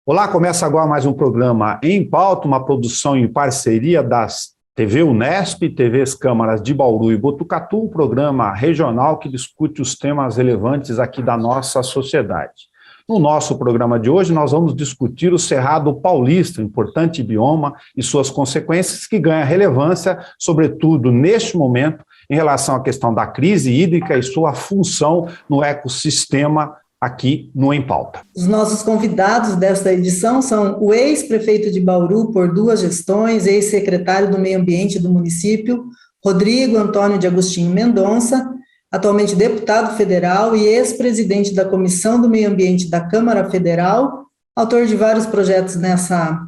Olá, começa agora mais um programa Em Pauta, uma produção em parceria das TV Unesp, TVs Câmaras de Bauru e Botucatu, um programa regional que discute os temas relevantes aqui da nossa sociedade. No nosso programa de hoje, nós vamos discutir o Cerrado Paulista, importante bioma e suas consequências que ganha relevância, sobretudo neste momento, em relação à questão da crise hídrica e sua função no ecossistema aqui no Em Pauta. Os nossos convidados desta edição são o ex-prefeito de Bauru por 2 gestões, ex-secretário do Meio Ambiente do município, Rodrigo Antônio de Agostinho Mendonça, atualmente deputado federal e ex-presidente da Comissão do Meio Ambiente da Câmara Federal, autor de vários projetos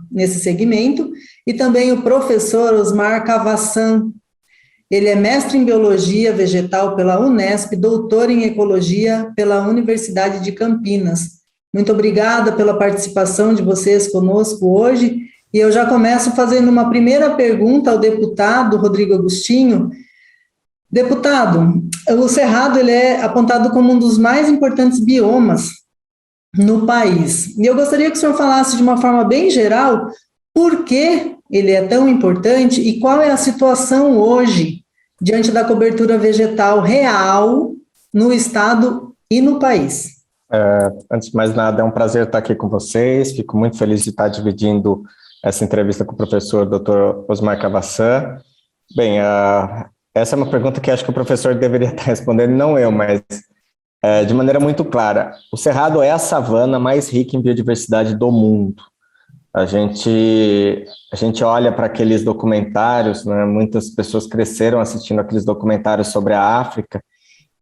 nesse segmento, e também o professor Osmar Cavassan. Ele é mestre em Biologia Vegetal pela Unesp, doutor em Ecologia pela Universidade de Campinas. Muito obrigada pela participação de vocês conosco hoje, e eu já começo fazendo uma primeira pergunta ao deputado Rodrigo Agostinho. Deputado, o Cerrado ele é apontado como um dos mais importantes biomas no país, e eu gostaria que o senhor falasse de uma forma bem geral por que ele é tão importante e qual é a situação hoje diante da cobertura vegetal real no estado e no país. Antes de mais nada, é um prazer estar aqui com vocês, fico muito feliz de estar dividindo essa entrevista com o professor Dr. Osmar Cavassan. Bem, essa é uma pergunta que acho que o professor deveria estar respondendo, não eu, mas de maneira muito clara. O Cerrado é a savana mais rica em biodiversidade do mundo. A gente olha para aqueles documentários, né? Muitas pessoas cresceram assistindo aqueles documentários sobre a África,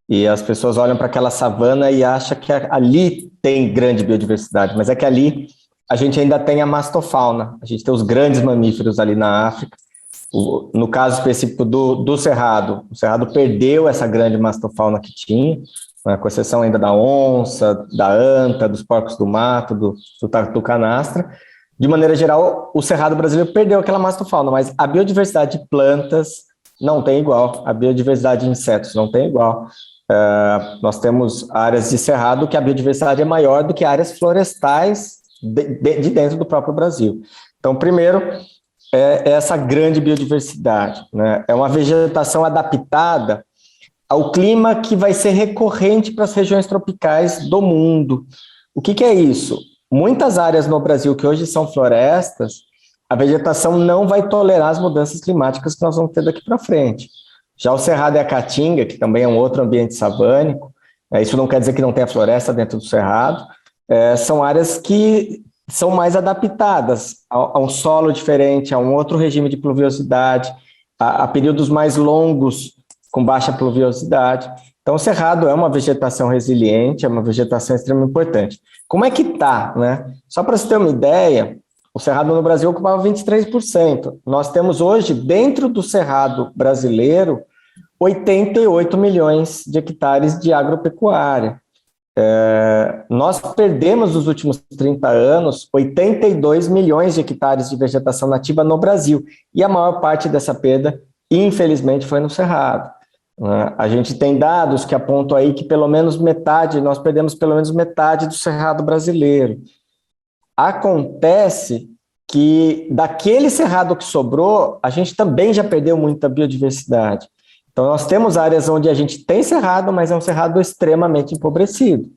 e as pessoas olham para aquela savana e acham que ali tem grande biodiversidade, mas é que ali a gente ainda tem a mastofauna, a gente tem os grandes mamíferos ali na África. No caso específico do Cerrado, o Cerrado perdeu essa grande mastofauna que tinha, né? Com exceção ainda da onça, da anta, dos porcos do mato, do tatu canastra. De maneira geral, o Cerrado brasileiro perdeu aquela mastofauna, mas a biodiversidade de plantas não tem igual, a biodiversidade de insetos não tem igual. Nós temos áreas de cerrado que a biodiversidade é maior do que áreas florestais de dentro do próprio Brasil. Então, primeiro, é essa grande biodiversidade, né? É uma vegetação adaptada ao clima que vai ser recorrente para as regiões tropicais do mundo. O que é isso? Muitas áreas no Brasil que hoje são florestas, a vegetação não vai tolerar as mudanças climáticas que nós vamos ter daqui para frente. Já o Cerrado e a Caatinga, que também é um outro ambiente savânico, isso não quer dizer que não tenha floresta dentro do Cerrado, são áreas que são mais adaptadas a um solo diferente, a um outro regime de pluviosidade, a períodos mais longos com baixa pluviosidade. Então, o Cerrado é uma vegetação resiliente, é uma vegetação extremamente importante. Como é que está, né? Só para você ter uma ideia, o Cerrado no Brasil ocupava 23%. Nós temos hoje, dentro do Cerrado brasileiro, 88 milhões de hectares de agropecuária. Nós perdemos nos últimos 30 anos 82 milhões de hectares de vegetação nativa no Brasil, e a maior parte dessa perda, infelizmente, foi no Cerrado. A gente tem dados que apontam aí que pelo menos metade, nós perdemos pelo menos metade do Cerrado brasileiro. Acontece que daquele Cerrado que sobrou, a gente também já perdeu muita biodiversidade. Então nós temos áreas onde a gente tem Cerrado, mas é um Cerrado extremamente empobrecido.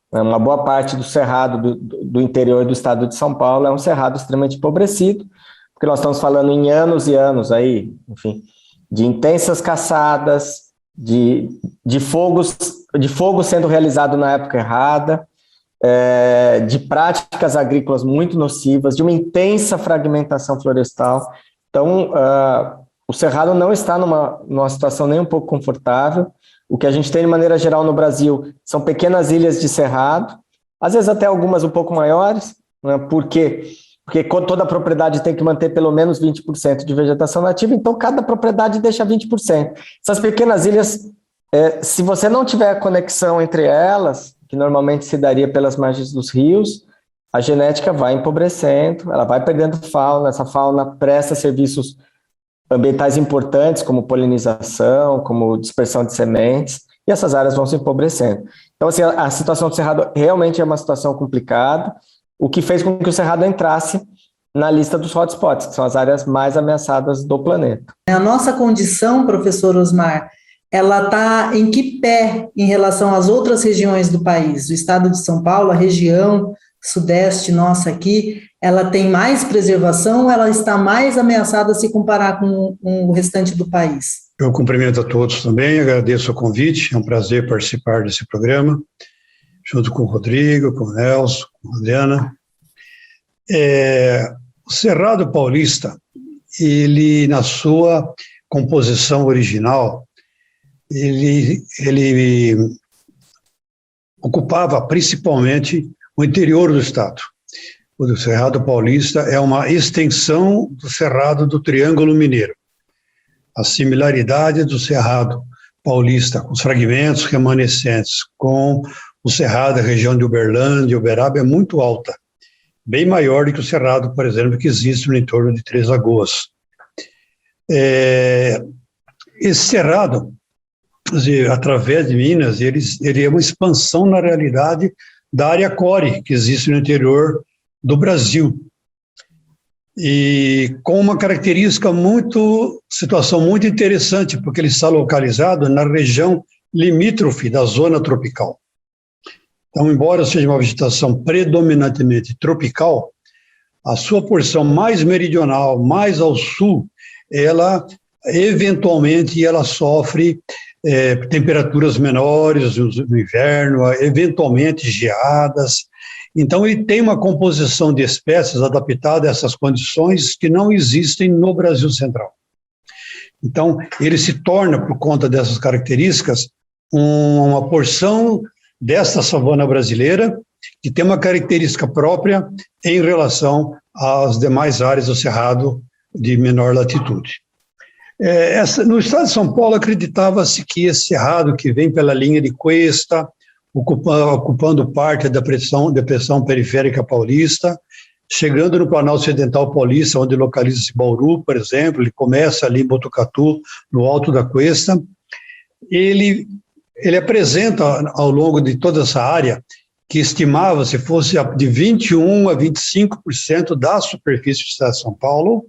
Uma boa parte do Cerrado do interior do estado de São Paulo é um Cerrado extremamente empobrecido, porque nós estamos falando em anos e anos aí, enfim, de intensas caçadas, de fogo sendo realizado na época errada, de práticas agrícolas muito nocivas, de uma intensa fragmentação florestal. Então, o Cerrado não está numa situação nem um pouco confortável. O que a gente tem de maneira geral no Brasil são pequenas ilhas de cerrado, às vezes até algumas um pouco maiores, né? Porque toda propriedade tem que manter pelo menos 20% de vegetação nativa, então cada propriedade deixa 20%. Essas pequenas ilhas, se você não tiver conexão entre elas, que normalmente se daria pelas margens dos rios, a genética vai empobrecendo, ela vai perdendo fauna, essa fauna presta serviços ambientais importantes, como polinização, como dispersão de sementes, e essas áreas vão se empobrecendo. Então, assim, a situação do Cerrado realmente é uma situação complicada, o que fez com que o Cerrado entrasse na lista dos hotspots, que são as áreas mais ameaçadas do planeta. A nossa condição, professor Osmar, ela está em que pé em relação às outras regiões do país? O estado de São Paulo, a região sudeste nossa aqui, ela tem mais preservação ou ela está mais ameaçada se comparar com o restante do país? Eu cumprimento a todos também, agradeço o convite, é um prazer participar desse programa, junto com o Rodrigo, com o Nelson, com a Adriana. O Cerrado Paulista, ele, na sua composição original, ele ocupava principalmente o interior do estado. O Cerrado Paulista é uma extensão do Cerrado do Triângulo Mineiro. A similaridade do Cerrado Paulista, com os fragmentos remanescentes, com o Cerrado da região de Uberlândia e Uberaba é muito alta, bem maior do que o Cerrado, por exemplo, que existe no entorno de Três Lagoas. Esse Cerrado, através de Minas, ele é uma expansão, na realidade, da área core, que existe no interior do Brasil. E com uma característica situação muito interessante, porque ele está localizado na região limítrofe da zona tropical. Então, embora seja uma vegetação predominantemente tropical, a sua porção mais meridional, mais ao sul, ela eventualmente ela sofre temperaturas menores no inverno, eventualmente geadas. Então, ele tem uma composição de espécies adaptada a essas condições que não existem no Brasil Central. Então, ele se torna, por conta dessas características, uma porção desta savana brasileira que tem uma característica própria em relação às demais áreas do Cerrado de menor latitude. No estado de São Paulo, acreditava-se que esse cerrado que vem pela linha de Cuesta, ocupando parte da depressão periférica paulista, chegando no Planalto Ocidental Paulista, onde localiza-se Bauru, por exemplo, ele começa ali em Botucatu, no alto da Cuesta, ele apresenta, ao longo de toda essa área, que estimava-se fosse de 21% a 25% da superfície do estado de São Paulo.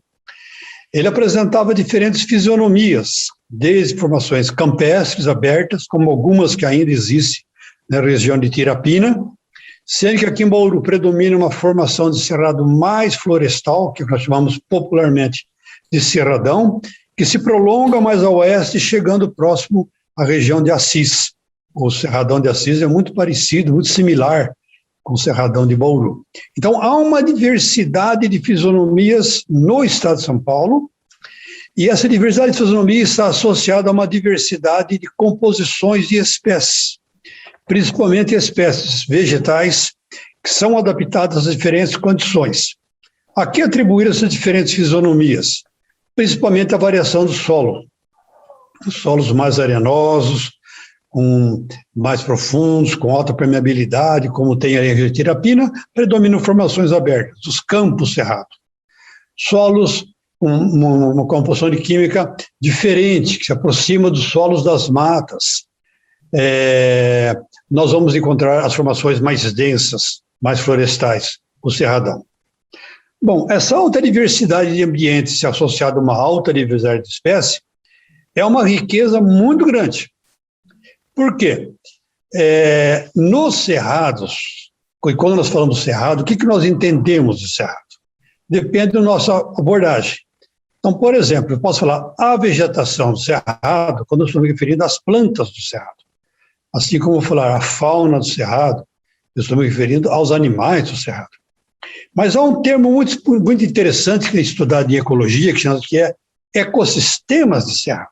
Ele apresentava diferentes fisionomias, desde formações campestres abertas, como algumas que ainda existem na região de Tirapina, sendo que aqui em Bauru predomina uma formação de cerrado mais florestal, que nós chamamos popularmente de cerradão, que se prolonga mais a oeste, chegando próximo à região de Assis. O cerradão de Assis é muito parecido, muito similar com o cerradão de Bauru. Então, há uma diversidade de fisionomias no estado de São Paulo, e essa diversidade de fisionomia está associada a uma diversidade de composições de espécies, principalmente espécies vegetais que são adaptadas a diferentes condições. Aqui atribuíram essas diferentes fisionomias, principalmente a variação do solo. Os solos mais arenosos, mais profundos, com alta permeabilidade, como tem a região de Tirapina, predominam formações abertas, os campos cerrados. Solos com uma composição de química diferente, que se aproxima dos solos das matas. Nós vamos encontrar as formações mais densas, mais florestais, o cerradão. Bom, essa alta diversidade de ambientes associada a uma alta diversidade de espécies é uma riqueza muito grande. Por quê? Nos cerrados, e quando nós falamos cerrado, o que nós entendemos de cerrado? Depende da nossa abordagem. Então, por exemplo, eu posso falar a vegetação do cerrado quando eu estou me referindo às plantas do cerrado. Assim como eu vou falar a fauna do cerrado, eu estou me referindo aos animais do cerrado. Mas há um termo muito interessante que é estudado em ecologia, que é ecossistemas de cerrado.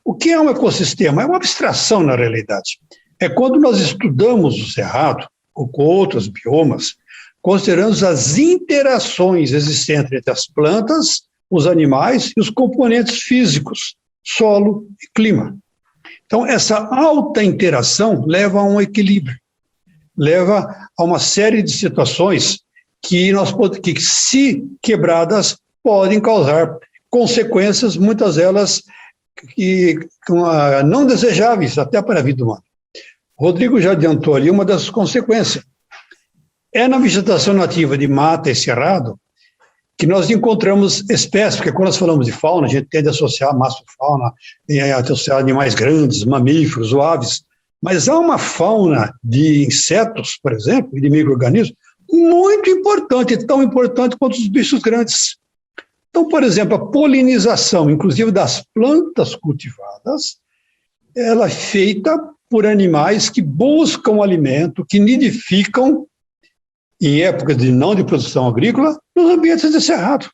O que é um ecossistema? É uma abstração, na realidade. É quando nós estudamos o cerrado, ou com outros biomas, consideramos as interações existentes entre as plantas, os animais e os componentes físicos, solo e clima. Então, essa alta interação leva a um equilíbrio. leva a uma série de situações que, se quebradas, podem causar consequências, muitas delas não desejáveis até para a vida humana. O Rodrigo já adiantou ali uma das consequências. É na vegetação nativa de mata e cerrado que nós encontramos espécies, porque quando nós falamos de fauna, a gente tende a associar massofauna, a associar animais grandes, mamíferos ou aves, mas há uma fauna de insetos, por exemplo, e de micro-organismos, muito importante, tão importante quanto os bichos grandes. Então, por exemplo, a polinização, inclusive das plantas cultivadas, ela é feita por animais que buscam alimento, que nidificam em épocas não de produção agrícola, nos ambientes de cerrado.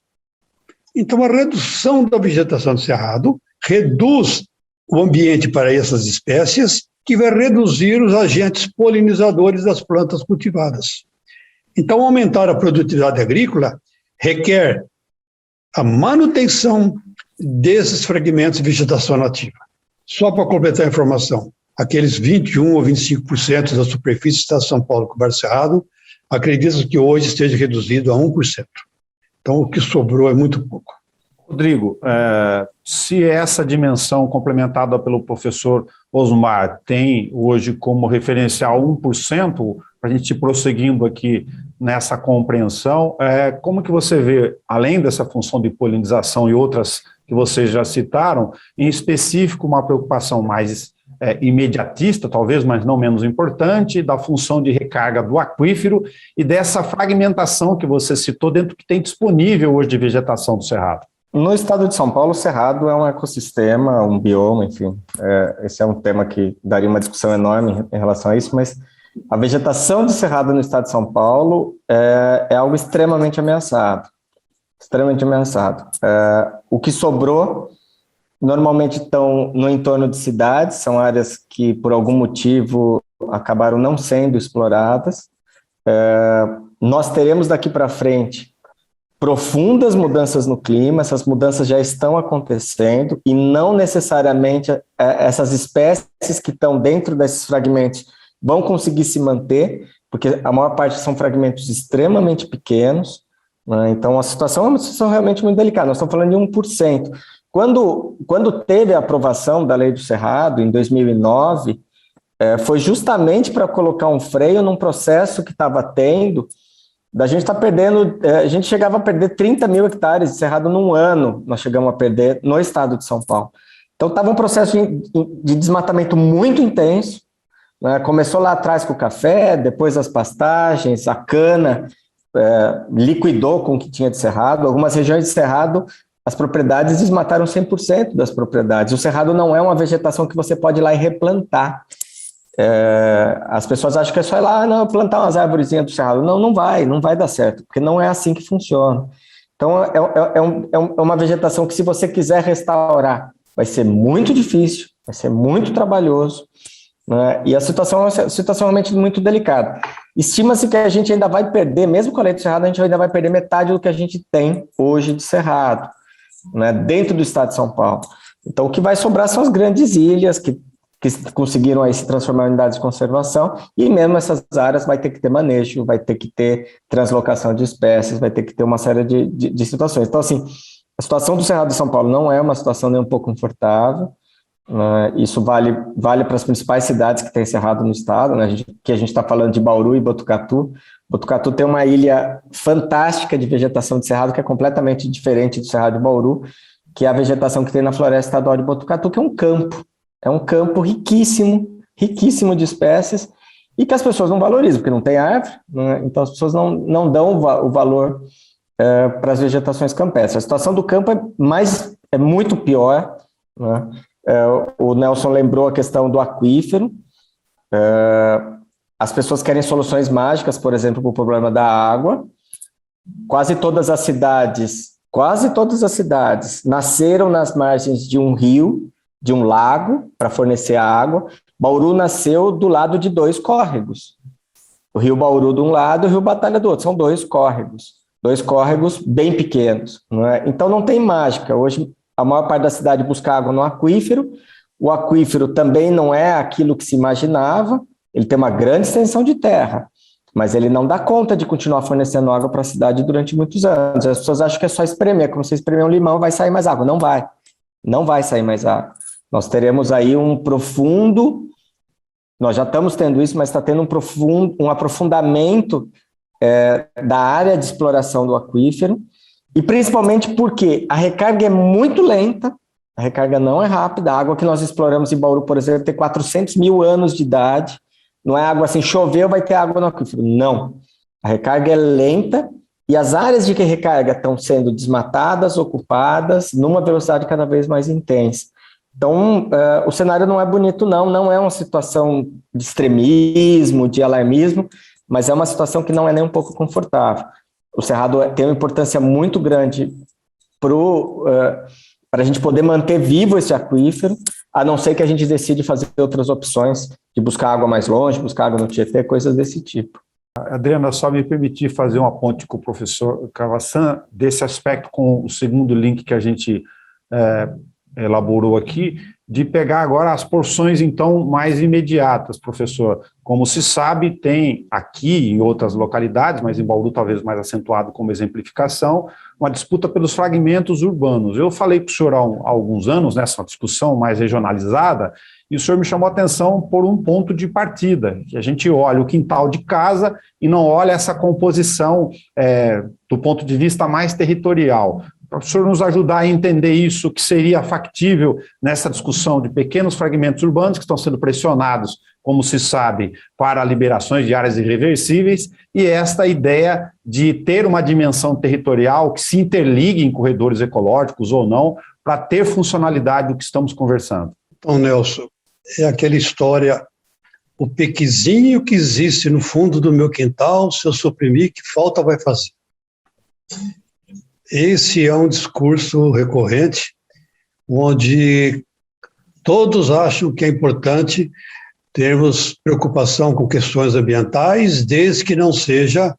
Então, a redução da vegetação do cerrado reduz o ambiente para essas espécies, que vai reduzir os agentes polinizadores das plantas cultivadas. Então, aumentar a produtividade agrícola requer a manutenção desses fragmentos de vegetação nativa. Só para completar a informação, aqueles 21 ou 25% da superfície do estado de São Paulo coberto de cerrado, acredito que hoje esteja reduzido a 1%. Então, o que sobrou é muito pouco. Rodrigo, se essa dimensão complementada pelo professor Osmar tem hoje como referencial 1%, para a gente ir prosseguindo aqui nessa compreensão, como que você vê, além dessa função de polinização e outras que vocês já citaram, em específico uma preocupação mais imediatista, talvez, mas não menos importante, da função de recarga do aquífero e dessa fragmentação que você citou dentro do que tem disponível hoje de vegetação do Cerrado? No estado de São Paulo, o Cerrado é um ecossistema, um bioma, enfim, esse é um tema que daria uma discussão enorme em relação a isso, mas a vegetação de Cerrado no estado de São Paulo é algo extremamente ameaçado, o que sobrou normalmente estão no entorno de cidades, são áreas que por algum motivo acabaram não sendo exploradas. Nós teremos daqui para frente profundas mudanças no clima, essas mudanças já estão acontecendo e não necessariamente essas espécies que estão dentro desses fragmentos vão conseguir se manter, porque a maior parte são fragmentos extremamente pequenos, né? Então a situação é uma situação realmente muito delicada, nós estamos falando de 1%. Quando teve a aprovação da Lei do Cerrado, em 2009, foi justamente para colocar um freio num processo que estava tendo, da gente estar perdendo, a gente chegava a perder 30 mil hectares de cerrado num ano, nós chegamos a perder no estado de São Paulo. Então estava um processo de desmatamento muito intenso, né? Começou lá atrás com o café, depois as pastagens, a cana, liquidou com o que tinha de cerrado, algumas regiões de cerrado, as propriedades desmataram 100% das propriedades. O cerrado não é uma vegetação que você pode ir lá e replantar. As pessoas acham que é só ir lá plantar umas árvorezinhas do cerrado. Não vai dar certo, porque não é assim que funciona. Então, é uma vegetação que, se você quiser restaurar, vai ser muito difícil, vai ser muito trabalhoso, né? E a situação é uma situação realmente muito delicada. Estima-se que a gente ainda vai perder, mesmo com a lei do cerrado, a gente ainda vai perder metade do que a gente tem hoje de cerrado, né, dentro do estado de São Paulo. Então, o que vai sobrar são as grandes ilhas que conseguiram aí se transformar em unidades de conservação, e mesmo essas áreas vai ter que ter manejo, vai ter que ter translocação de espécies, vai ter que ter uma série de situações. Então, assim, a situação do Cerrado de São Paulo não é uma situação nem um pouco confortável, né? Isso vale para as principais cidades que têm cerrado no estado, né? Que a gente está falando de Bauru e Botucatu. Botucatu tem uma ilha fantástica de vegetação de cerrado, que é completamente diferente do Cerrado de Bauru, que é a vegetação que tem na Floresta Estadual de Botucatu, que é um campo riquíssimo de espécies, e que as pessoas não valorizam, porque não tem árvore, né? Então as pessoas não dão o valor para as vegetações campestres. A situação do campo é muito pior, né? O Nelson lembrou a questão do aquífero. As pessoas querem soluções mágicas, por exemplo, para o problema da água. Quase todas as cidades nasceram nas margens de um rio, de um lago, para fornecer a água. Bauru nasceu do lado de 2 córregos. O rio Bauru de um lado e o rio Batalha do outro. São 2 córregos bem pequenos, não é? Então não tem mágica. Hoje a maior parte da cidade busca água no aquífero. O aquífero também não é aquilo que se imaginava. ele tem uma grande extensão de terra, mas ele não dá conta de continuar fornecendo água para a cidade durante muitos anos. As pessoas acham que é só espremer, como se espremer um limão vai sair mais água. Não vai sair mais água. Nós teremos aí nós já estamos tendo isso, mas está tendo um aprofundamento da área de exploração do aquífero, e principalmente porque a recarga é muito lenta, a recarga não é rápida. A água que nós exploramos em Bauru, por exemplo, tem 400 mil anos de idade. Não é água assim, choveu, vai ter água no aquífero. Não. A recarga é lenta e as áreas de recarga estão sendo desmatadas, ocupadas, numa velocidade cada vez mais intensa. Então, o cenário não é bonito, não é uma situação de extremismo, de alarmismo, mas é uma situação que não é nem um pouco confortável. O Cerrado tem uma importância muito grande para a gente poder manter vivo esse aquífero, a não ser que a gente decide fazer outras opções, de buscar água mais longe, buscar água no Tietê, coisas desse tipo. Adriana, só me permitir fazer uma ponte com o professor Cavassan, desse aspecto com o segundo link que a gente elaborou aqui, de pegar agora as porções, então, mais imediatas, professor. Como se sabe, tem aqui, em outras localidades, mas em Bauru talvez mais acentuado como exemplificação, uma disputa pelos fragmentos urbanos. Eu falei com o senhor há alguns anos, nessa discussão mais regionalizada, e o senhor me chamou a atenção por um ponto de partida, que a gente olha o quintal de casa e não olha essa composição do ponto de vista mais territorial. Para o senhor nos ajudar a entender isso, que seria factível nessa discussão de pequenos fragmentos urbanos que estão sendo pressionados, como se sabe, para liberações de áreas irreversíveis, e esta ideia de ter uma dimensão territorial que se interligue em corredores ecológicos ou não, para ter funcionalidade do que estamos conversando. Então, Nelson, é aquela história, o pequizinho que existe no fundo do meu quintal, se eu suprimir, que falta vai fazer. Esse é um discurso recorrente, onde todos acham que é importante termos preocupação com questões ambientais, desde que não seja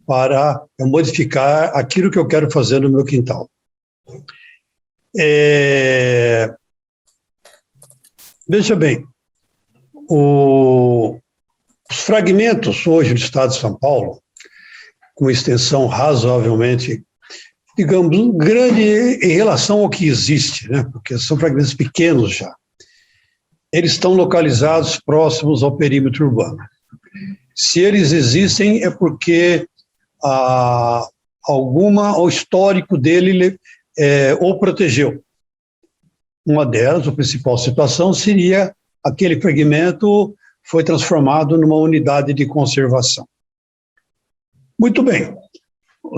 para modificar aquilo que eu quero fazer no meu quintal. Veja bem, os fragmentos hoje do estado de São Paulo, com extensão razoavelmente, digamos, grande em relação ao que existe, né? Porque são fragmentos pequenos já. Eles estão localizados próximos ao perímetro urbano. Se eles existem, é porque o histórico dele o protegeu. Uma delas, a principal situação, seria aquele fragmento foi transformado numa unidade de conservação. Muito bem.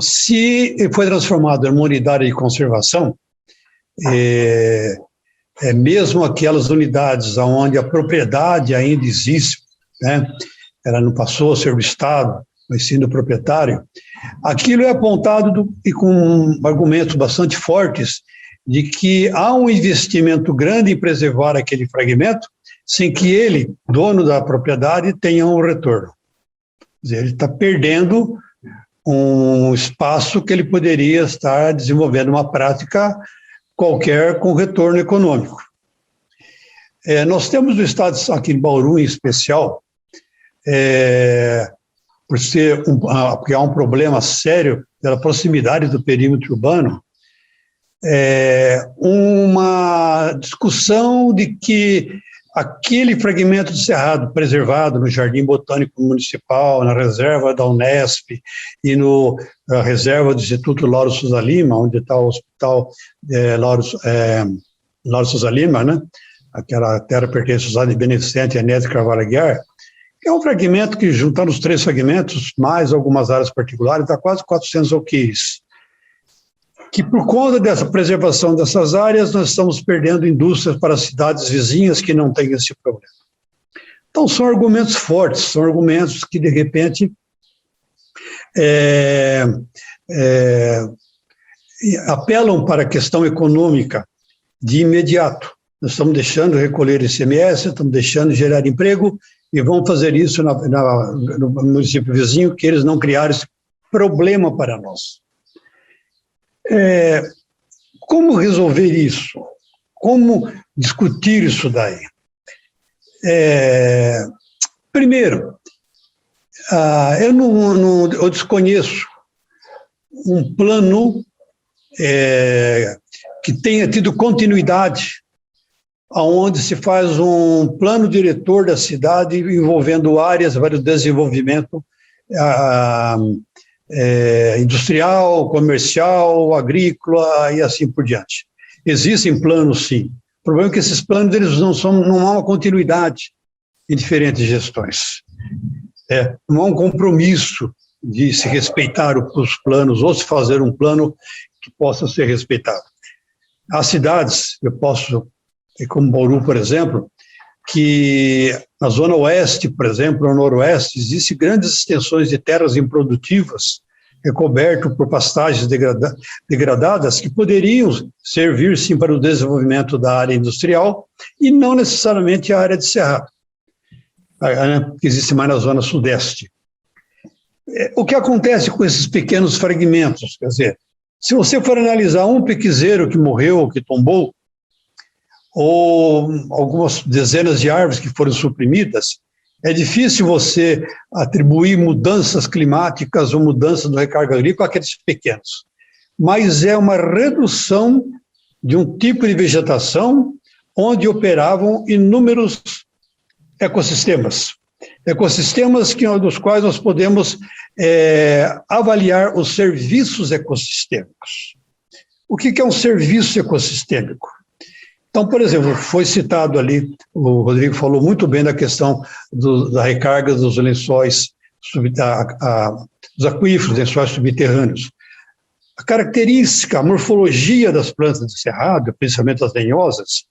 Se foi transformado numa unidade de conservação, mesmo aquelas unidades onde a propriedade ainda existe, né, ela não passou a ser do Estado, mas sim do proprietário, aquilo é apontado e com argumentos bastante fortes de que há um investimento grande em preservar aquele fragmento sem que ele, dono da propriedade, tenha um retorno. Quer dizer, ele está perdendo um espaço que ele poderia estar desenvolvendo uma prática qualquer com retorno econômico. Nós temos no estado, aqui em Bauru em especial, porque há um problema sério pela proximidade do perímetro urbano, uma discussão de que aquele fragmento de cerrado preservado no Jardim Botânico Municipal, na reserva da Unesp e na reserva do Instituto Lauro Souza Lima, onde está o Hospital Lauro Souza Lima, né? Aquela terra pertence à Sociedade Beneficente Anésio Carvalho Aguiar, que é um fragmento que, juntando os três fragmentos, mais algumas áreas particulares, dá quase 400 alqueires. Que por conta dessa preservação dessas áreas, nós estamos perdendo indústrias para cidades vizinhas que não têm esse problema. Então, são argumentos fortes, são argumentos que, de repente, apelam para a questão econômica de imediato. Nós estamos deixando recolher ICMS, estamos deixando gerar emprego e vamos fazer isso no município vizinho, que eles não criaram esse problema para nós. Como resolver isso? Como discutir isso daí? Primeiro, eu desconheço um plano que tenha tido continuidade, onde se faz um plano diretor da cidade envolvendo áreas para o desenvolvimento industrial, comercial, agrícola e assim por diante. Existem planos, sim. O problema é que esses planos eles não há uma continuidade em diferentes gestões. Não há um compromisso de se respeitar os planos ou se fazer um plano que possa ser respeitado. Há cidades, como Bauru, por exemplo, que na zona oeste, por exemplo, no noroeste, existem grandes extensões de terras improdutivas, recoberto por pastagens degradadas, que poderiam servir, sim, para o desenvolvimento da área industrial e não necessariamente a área de cerrado, que existe mais na zona sudeste. O que acontece com esses pequenos fragmentos? Quer dizer, se você for analisar um piquezeiro que morreu, que tombou, ou algumas dezenas de árvores que foram suprimidas, é difícil você atribuir mudanças climáticas ou mudanças do recarga agrícola àqueles pequenos. Mas é uma redução de um tipo de vegetação onde operavam inúmeros ecossistemas. Ecossistemas dos quais nós podemos avaliar os serviços ecossistêmicos. O que é um serviço ecossistêmico? Então, por exemplo, foi citado ali, o Rodrigo falou muito bem da questão da recarga dos lençóis, dos aquíferos, lençóis subterrâneos. A característica, a morfologia das plantas de cerrado, principalmente as lenhosas,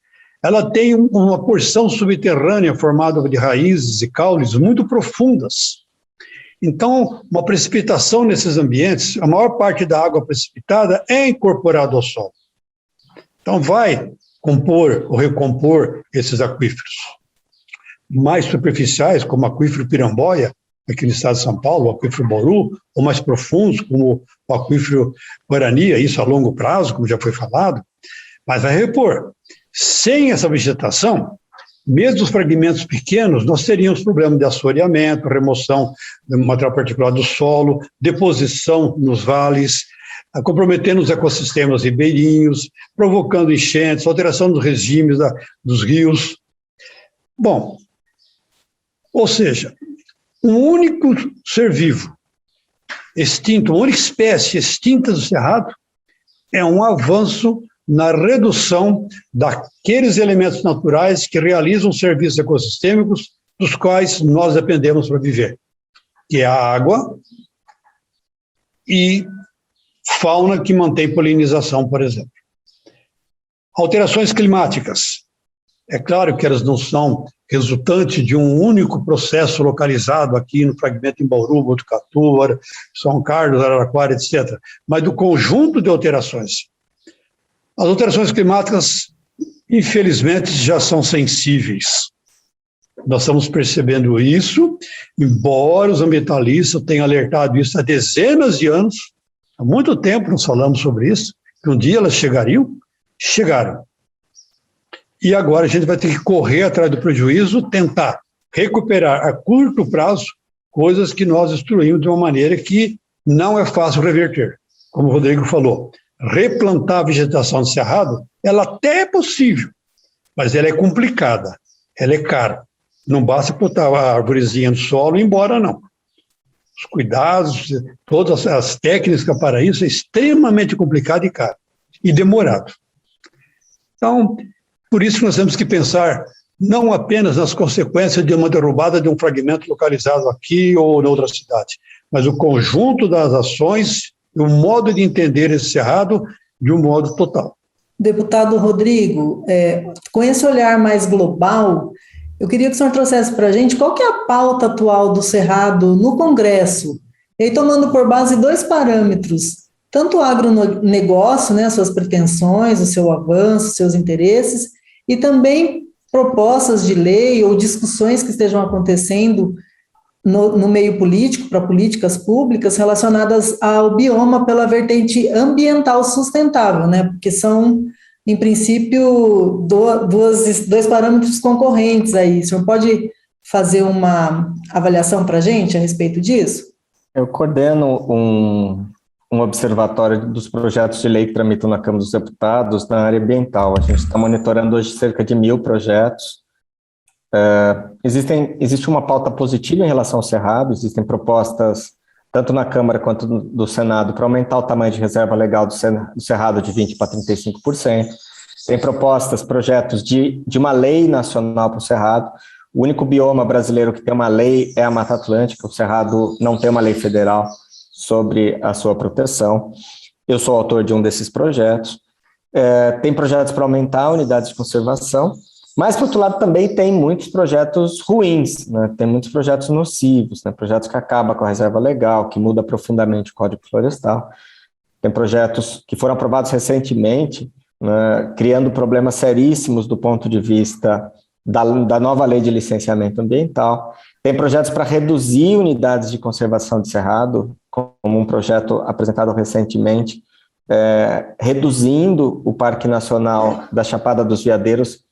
ela tem uma porção subterrânea formada de raízes e caules muito profundas. Então, uma precipitação nesses ambientes, a maior parte da água precipitada é incorporada ao solo. Então, vai compor ou recompor esses aquíferos. Mais superficiais, como o aquífero Piramboia, aqui no estado de São Paulo, o aquífero Bauru, ou mais profundos, como o aquífero Guarani, isso a longo prazo, como já foi falado, mas vai repor. Sem essa vegetação, mesmo os fragmentos pequenos, nós teríamos problemas de assoreamento, remoção do material particular do solo, deposição nos vales, comprometendo os ecossistemas ribeirinhos, provocando enchentes, alteração dos regimes dos rios. Bom, ou seja, um único ser vivo extinto, uma única espécie extinta do cerrado é um avanço na redução daqueles elementos naturais que realizam serviços ecossistêmicos dos quais nós dependemos para viver, que é a água e fauna que mantém polinização, por exemplo. Alterações climáticas. É claro que elas não são resultantes de um único processo localizado aqui no fragmento em Bauru, Botucatu, São Carlos, Araraquara, etc., mas do conjunto de alterações. As alterações climáticas, infelizmente, já são sensíveis. Nós estamos percebendo isso, embora os ambientalistas tenham alertado isso há dezenas de anos. Há muito tempo nós falamos sobre isso, que um dia elas chegaram. E agora a gente vai ter que correr atrás do prejuízo, tentar recuperar a curto prazo coisas que nós destruímos de uma maneira que não é fácil reverter. Como o Rodrigo falou, replantar a vegetação do cerrado, ela até é possível, mas ela é complicada, ela é cara. Não basta botar a arvorezinha no solo e ir embora, não. Os cuidados, todas as técnicas para isso é extremamente complicado e caro, e demorado. Então, por isso nós temos que pensar não apenas nas consequências de uma derrubada de um fragmento localizado aqui ou em outra cidade, mas o conjunto das ações e o modo de entender esse cerrado de um modo total. Deputado Rodrigo, com esse olhar mais global, eu queria que o senhor trouxesse para a gente qual que é a pauta atual do Cerrado no Congresso, e aí tomando por base 2 parâmetros, tanto o agronegócio, né, suas pretensões, o seu avanço, seus interesses, e também propostas de lei ou discussões que estejam acontecendo no meio político, para políticas públicas relacionadas ao bioma pela vertente ambiental sustentável, né, porque são, em princípio, dois parâmetros concorrentes aí. O senhor pode fazer uma avaliação para a gente a respeito disso? Eu coordeno um observatório dos projetos de lei que tramitam na Câmara dos Deputados na área ambiental. A gente está monitorando hoje cerca de 1.000 projetos. Existe uma pauta positiva em relação ao Cerrado, existem propostas, tanto na Câmara quanto do Senado, para aumentar o tamanho de reserva legal do Cerrado de 20% para 35%. Tem projetos de uma lei nacional para o Cerrado. O único bioma brasileiro que tem uma lei é a Mata Atlântica, o Cerrado não tem uma lei federal sobre a sua proteção. Eu sou autor de um desses projetos. Tem projetos para aumentar unidades de conservação, mas, por outro lado, também tem muitos projetos ruins, né? Tem muitos projetos nocivos, né? Projetos que acabam com a reserva legal, que muda profundamente o Código Florestal. Tem projetos que foram aprovados recentemente, né, criando problemas seríssimos do ponto de vista da nova lei de licenciamento ambiental. Tem projetos para reduzir unidades de conservação de Cerrado, como um projeto apresentado recentemente, reduzindo o Parque Nacional da Chapada dos Veadeiros,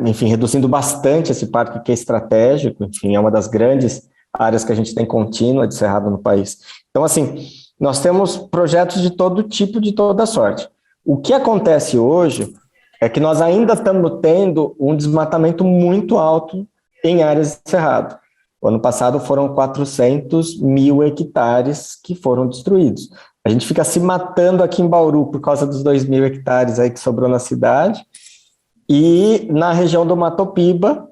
enfim, reduzindo bastante esse parque que é estratégico, enfim, é uma das grandes áreas que a gente tem contínua de Cerrado no país. Então, assim, nós temos projetos de todo tipo, de toda sorte. O que acontece hoje é que nós ainda estamos tendo um desmatamento muito alto em áreas de Cerrado. O ano passado foram 400 mil hectares que foram destruídos. A gente fica se matando aqui em Bauru por causa dos 2.000 hectares aí que sobrou na cidade. E na região do Matopiba,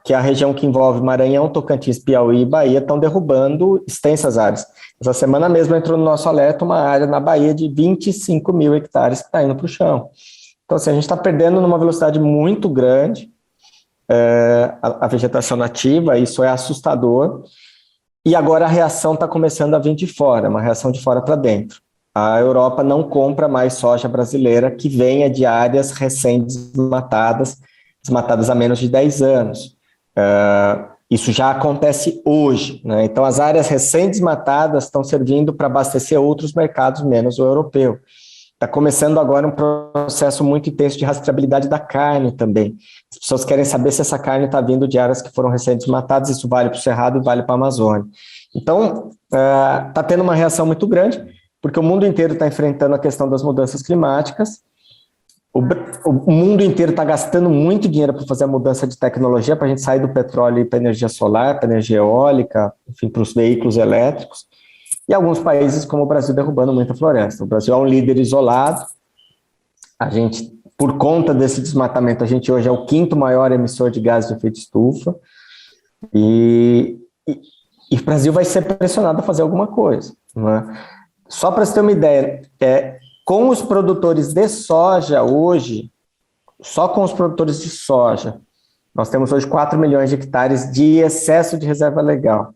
que é a região que envolve Maranhão, Tocantins, Piauí e Bahia, estão derrubando extensas áreas. Essa semana mesmo entrou no nosso alerta uma área na Bahia de 25 mil hectares que está indo para o chão. Então, assim, a gente está perdendo numa velocidade muito grande a vegetação nativa, isso é assustador, e agora a reação está começando a vir de fora, uma reação de fora para dentro. A Europa não compra mais soja brasileira que venha de áreas recém-desmatadas, desmatadas há menos de 10 anos. Isso já acontece hoje, né? Então, as áreas recém-desmatadas estão servindo para abastecer outros mercados, menos o europeu. Está começando agora um processo muito intenso de rastreabilidade da carne também. As pessoas querem saber se essa carne está vindo de áreas que foram recém-desmatadas, isso vale para o Cerrado e vale para a Amazônia. Então, está tendo uma reação muito grande, porque o mundo inteiro está enfrentando a questão das mudanças climáticas, o mundo inteiro está gastando muito dinheiro para fazer a mudança de tecnologia, para a gente sair do petróleo e para a energia solar, para a energia eólica, enfim, para os veículos elétricos, e alguns países como o Brasil derrubando muita floresta. O Brasil é um líder isolado, a gente, por conta desse desmatamento, a gente hoje é o 5º maior emissor de gases de efeito estufa, e o Brasil vai ser pressionado a fazer alguma coisa, não é? Só para você ter uma ideia, com os produtores de soja hoje, só com os produtores de soja, nós temos hoje 4 milhões de hectares de excesso de reserva legal.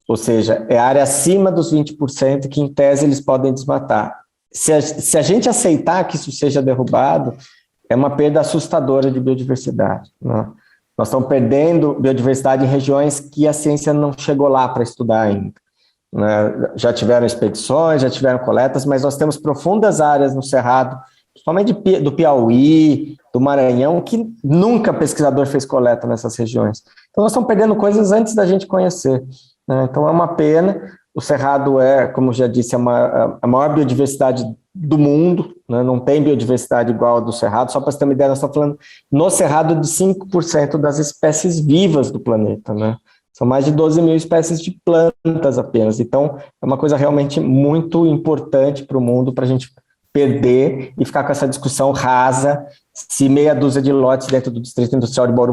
Ou seja, é área acima dos 20% que, em tese, eles podem desmatar. Se a gente aceitar que isso seja derrubado, é uma perda assustadora de biodiversidade, né? Nós estamos perdendo biodiversidade em regiões que a ciência não chegou lá para estudar ainda. Né? Já tiveram expedições, já tiveram coletas, mas nós temos profundas áreas no Cerrado, principalmente do Piauí, do Maranhão, que nunca pesquisador fez coleta nessas regiões. Então nós estamos perdendo coisas antes da gente conhecer, né? Então é uma pena. O Cerrado como já disse, a maior biodiversidade do mundo, né? Não tem biodiversidade igual a do Cerrado. Só para você ter uma ideia, nós estamos falando no Cerrado de 5% das espécies vivas do planeta, né? São mais de 12 mil espécies de plantas apenas. Então, é uma coisa realmente muito importante para o mundo, para a gente perder e ficar com essa discussão rasa se meia dúzia de lotes dentro do Distrito Industrial de Bauru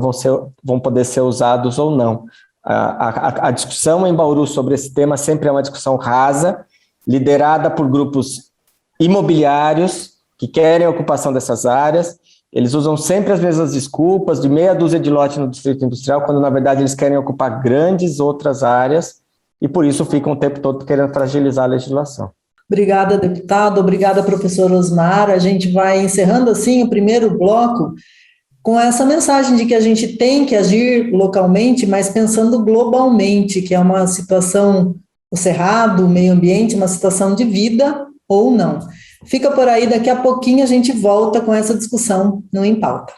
vão poder ser usados ou não. A discussão em Bauru sobre esse tema sempre é uma discussão rasa, liderada por grupos imobiliários que querem a ocupação dessas áreas. Eles usam sempre as mesmas desculpas de meia dúzia de lotes no Distrito Industrial, quando na verdade eles querem ocupar grandes outras áreas e por isso ficam o tempo todo querendo fragilizar a legislação. Obrigada, deputado. Obrigada, professor Osmar. A gente vai encerrando assim o primeiro bloco com essa mensagem de que a gente tem que agir localmente, mas pensando globalmente, que é uma situação, o Cerrado, o meio ambiente, uma situação de vida ou não. Fica por aí, daqui a pouquinho a gente volta com essa discussão no Em Pauta.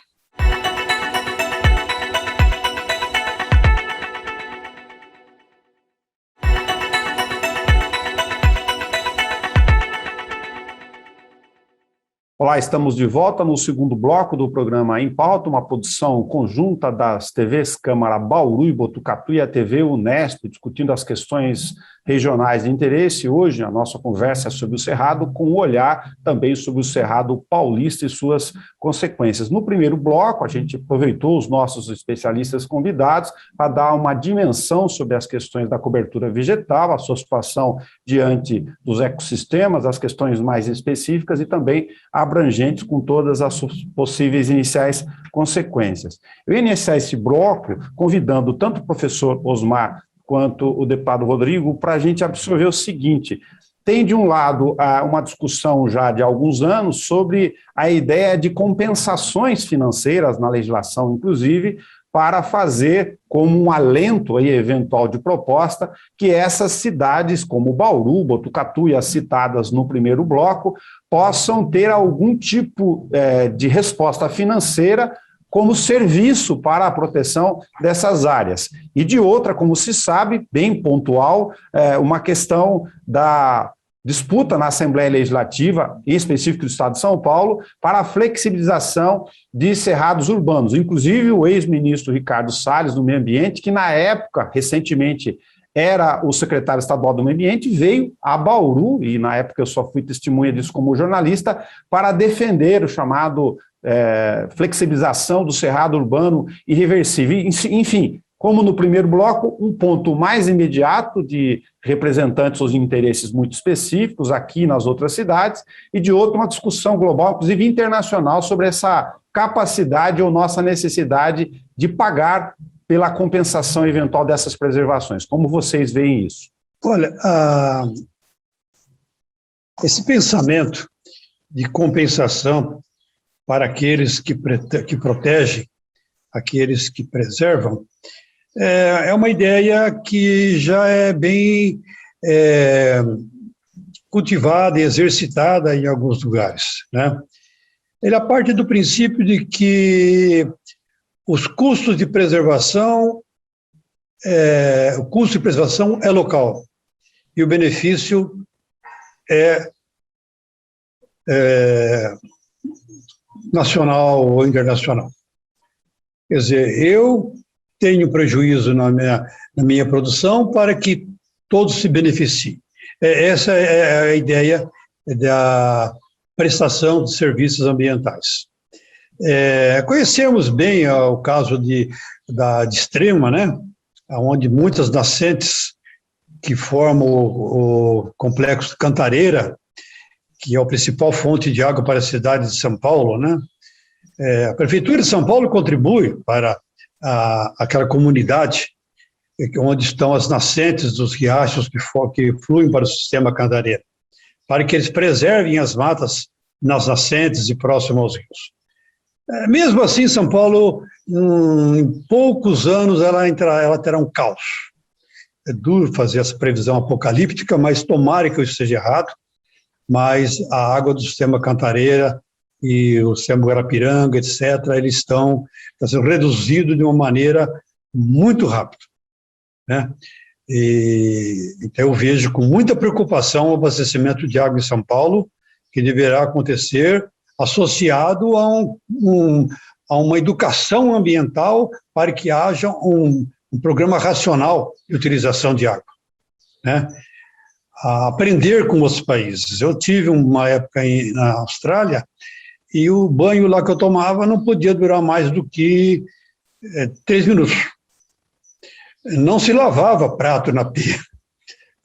Olá, estamos de volta no segundo bloco do programa Em Pauta, uma produção conjunta das TVs Câmara Bauru e Botucatu e a TV Unesp, discutindo as questões regionais de interesse. Hoje a nossa conversa é sobre o Cerrado, com um olhar também sobre o Cerrado paulista e suas consequências. No primeiro bloco, a gente aproveitou os nossos especialistas convidados para dar uma dimensão sobre as questões da cobertura vegetal, a sua situação diante dos ecossistemas, as questões mais específicas e também abrangentes com todas as possíveis iniciais consequências. Eu ia iniciar esse bloco convidando tanto o professor Osmar quanto o deputado Rodrigo para a gente absorver o seguinte: tem de um lado uma discussão já de alguns anos sobre a ideia de compensações financeiras na legislação, inclusive, para fazer como um alento aí eventual de proposta que essas cidades como Bauru, Botucatu e as citadas no primeiro bloco possam ter algum tipo de resposta financeira como serviço para a proteção dessas áreas. E de outra, como se sabe, bem pontual, uma questão da disputa na Assembleia Legislativa, em específico do Estado de São Paulo, para a flexibilização de cerrados urbanos. Inclusive, o ex-ministro Ricardo Salles, do Meio Ambiente, que na época, recentemente, era o secretário estadual do Meio Ambiente, veio a Bauru, e na época eu só fui testemunha disso como jornalista, para defender o chamado flexibilização do cerrado urbano irreversível. Enfim, como no primeiro bloco, um ponto mais imediato de representantes dos interesses muito específicos aqui nas outras cidades, e de outro, uma discussão global, inclusive internacional, sobre essa capacidade ou nossa necessidade de pagar pela compensação eventual dessas preservações. Como vocês veem isso? Olha, esse pensamento de compensação para aqueles que protegem, aqueles que preservam, é uma ideia que já é bem cultivada e exercitada em alguns lugares, né? Ele parte do princípio de que os custos de preservação, o custo de preservação é local e o benefício é nacional ou internacional. Quer dizer, eu tenho prejuízo na minha produção para que todos se beneficiem. Essa é a ideia da prestação de serviços ambientais. Conhecemos bem o caso de Extrema, né, onde muitas nascentes que formam o complexo Cantareira, que é a principal fonte de água para a cidade de São Paulo, né? A Prefeitura de São Paulo contribui para aquela comunidade onde estão as nascentes dos riachos que fluem para o sistema Cantareira, para que eles preservem as matas nas nascentes e próximo aos rios. Mesmo assim, São Paulo, em poucos anos, ela terá um caos. É duro fazer essa previsão apocalíptica, mas tomara que eu esteja errado. Mas a água do sistema Cantareira e o sistema Guarapiranga, etc., eles estão sendo reduzidos de uma maneira muito rápida, né? Então eu vejo com muita preocupação o abastecimento de água em São Paulo, que deverá acontecer associado a uma educação ambiental para que haja um programa racional de utilização de água, né? A aprender com outros países. Eu tive uma época na Austrália e o banho lá que eu tomava não podia durar mais do que 3 minutos. Não se lavava prato na pia.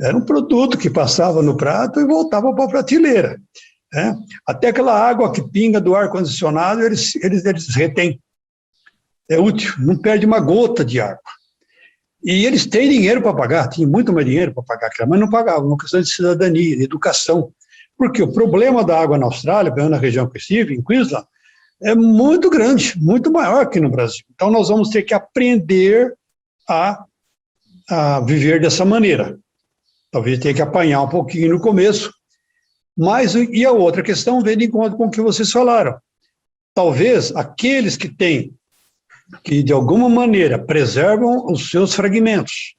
Era um produto que passava no prato e voltava para a prateleira, né? Até aquela água que pinga do ar-condicionado, eles retêm. É útil, não perde uma gota de água. E eles têm dinheiro para pagar, tinham muito mais dinheiro para pagar, mas não pagavam, uma questão de cidadania, de educação. Porque o problema da água na Austrália, na região que eu estive, em Queensland, é muito grande, muito maior que no Brasil. Então, nós vamos ter que aprender a viver dessa maneira. Talvez tenha que apanhar um pouquinho no começo, mas, e a outra questão vem de encontro com o que vocês falaram. Talvez aqueles que têm, que de alguma maneira preservam os seus fragmentos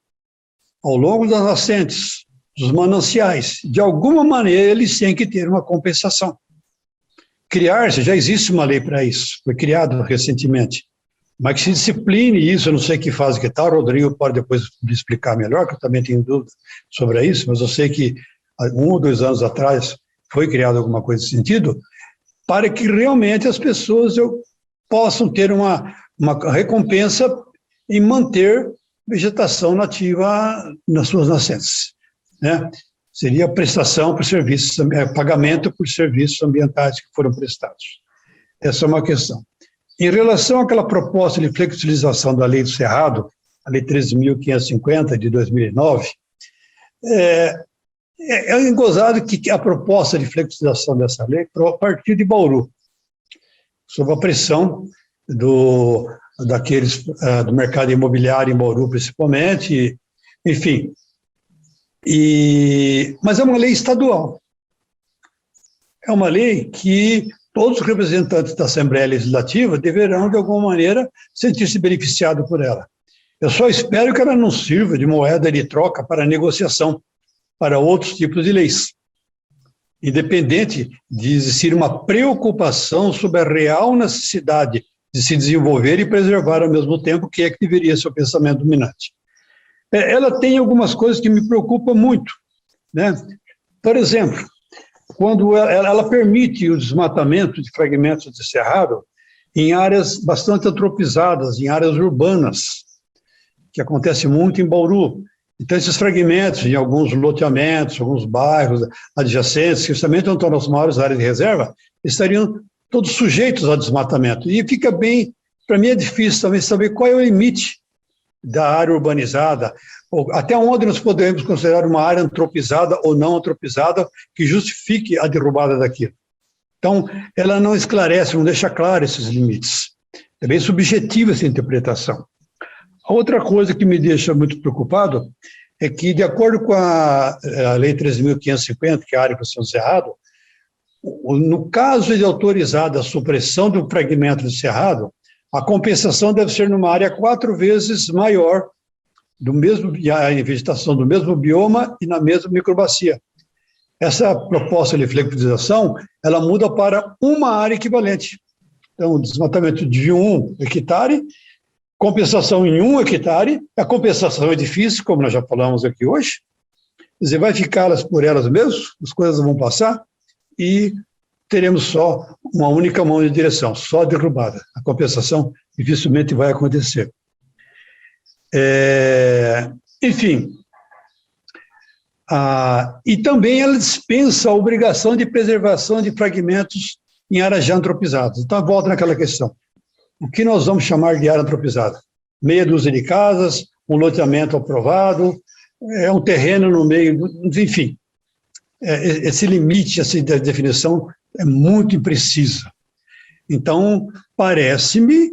ao longo das nascentes, dos mananciais, de alguma maneira eles têm que ter uma compensação. criar-se, já existe uma lei para isso, foi criado recentemente, mas que se discipline isso, eu não sei que fase que está, o Rodrigo pode depois me explicar melhor, que eu também tenho dúvida sobre isso, mas eu sei que 1 ou 2 anos atrás foi criada alguma coisa nesse sentido, para que realmente as pessoas possam ter uma recompensa em manter vegetação nativa nas suas nascentes, né? Seria prestação por serviços, pagamento por serviços ambientais que foram prestados. Essa é uma questão. Em relação àquela proposta de flexibilização da Lei do Cerrado, a Lei 13.550 de 2009, é engozado que a proposta de flexibilização dessa lei a partir de Bauru, sob a pressão do mercado imobiliário em Bauru, principalmente, enfim. Mas é uma lei estadual. É uma lei que todos os representantes da Assembleia Legislativa deverão, de alguma maneira, sentir-se beneficiados por ela. Eu só espero que ela não sirva de moeda de troca para negociação para outros tipos de leis, independente de existir uma preocupação sobre a real necessidade de se desenvolver e preservar ao mesmo tempo, que é que deveria ser o pensamento dominante. Ela tem algumas coisas que me preocupam muito, né? Por exemplo, quando ela permite o desmatamento de fragmentos de cerrado em áreas bastante antropizadas, em áreas urbanas, que acontece muito em Bauru. Então, esses fragmentos, em alguns loteamentos, alguns bairros adjacentes, que justamente não estão nas maiores áreas de reserva, estariam todos sujeitos ao desmatamento. E fica bem, para mim é difícil também saber qual é o limite da área urbanizada, ou até onde nós podemos considerar uma área antropizada ou não antropizada que justifique a derrubada daquilo. Então, ela não esclarece, não deixa claro esses limites. É bem subjetiva essa interpretação. A outra coisa que me deixa muito preocupado é que, de acordo com a Lei 13.550, que é a área de proteção do cerrado, no caso de autorizada a supressão do fragmento de cerrado, a compensação deve ser numa área 4 vezes maior, a vegetação do mesmo bioma e na mesma microbacia. Essa proposta de flexibilização, ela muda para uma área equivalente. Então, o desmatamento de 1 hectare, compensação em 1 hectare, a compensação é difícil, como nós já falamos aqui hoje, quer dizer, vai ficar por elas mesmas, as coisas vão passar, e teremos só uma única mão de direção, só derrubada. A compensação dificilmente vai acontecer. Enfim, e também ela dispensa a obrigação de preservação de fragmentos em áreas já antropizadas. Então, volta naquela questão. O que nós vamos chamar de área antropizada? Meia dúzia de casas, um loteamento aprovado, um terreno no meio, enfim. Esse limite, essa definição é muito imprecisa. Então, parece-me,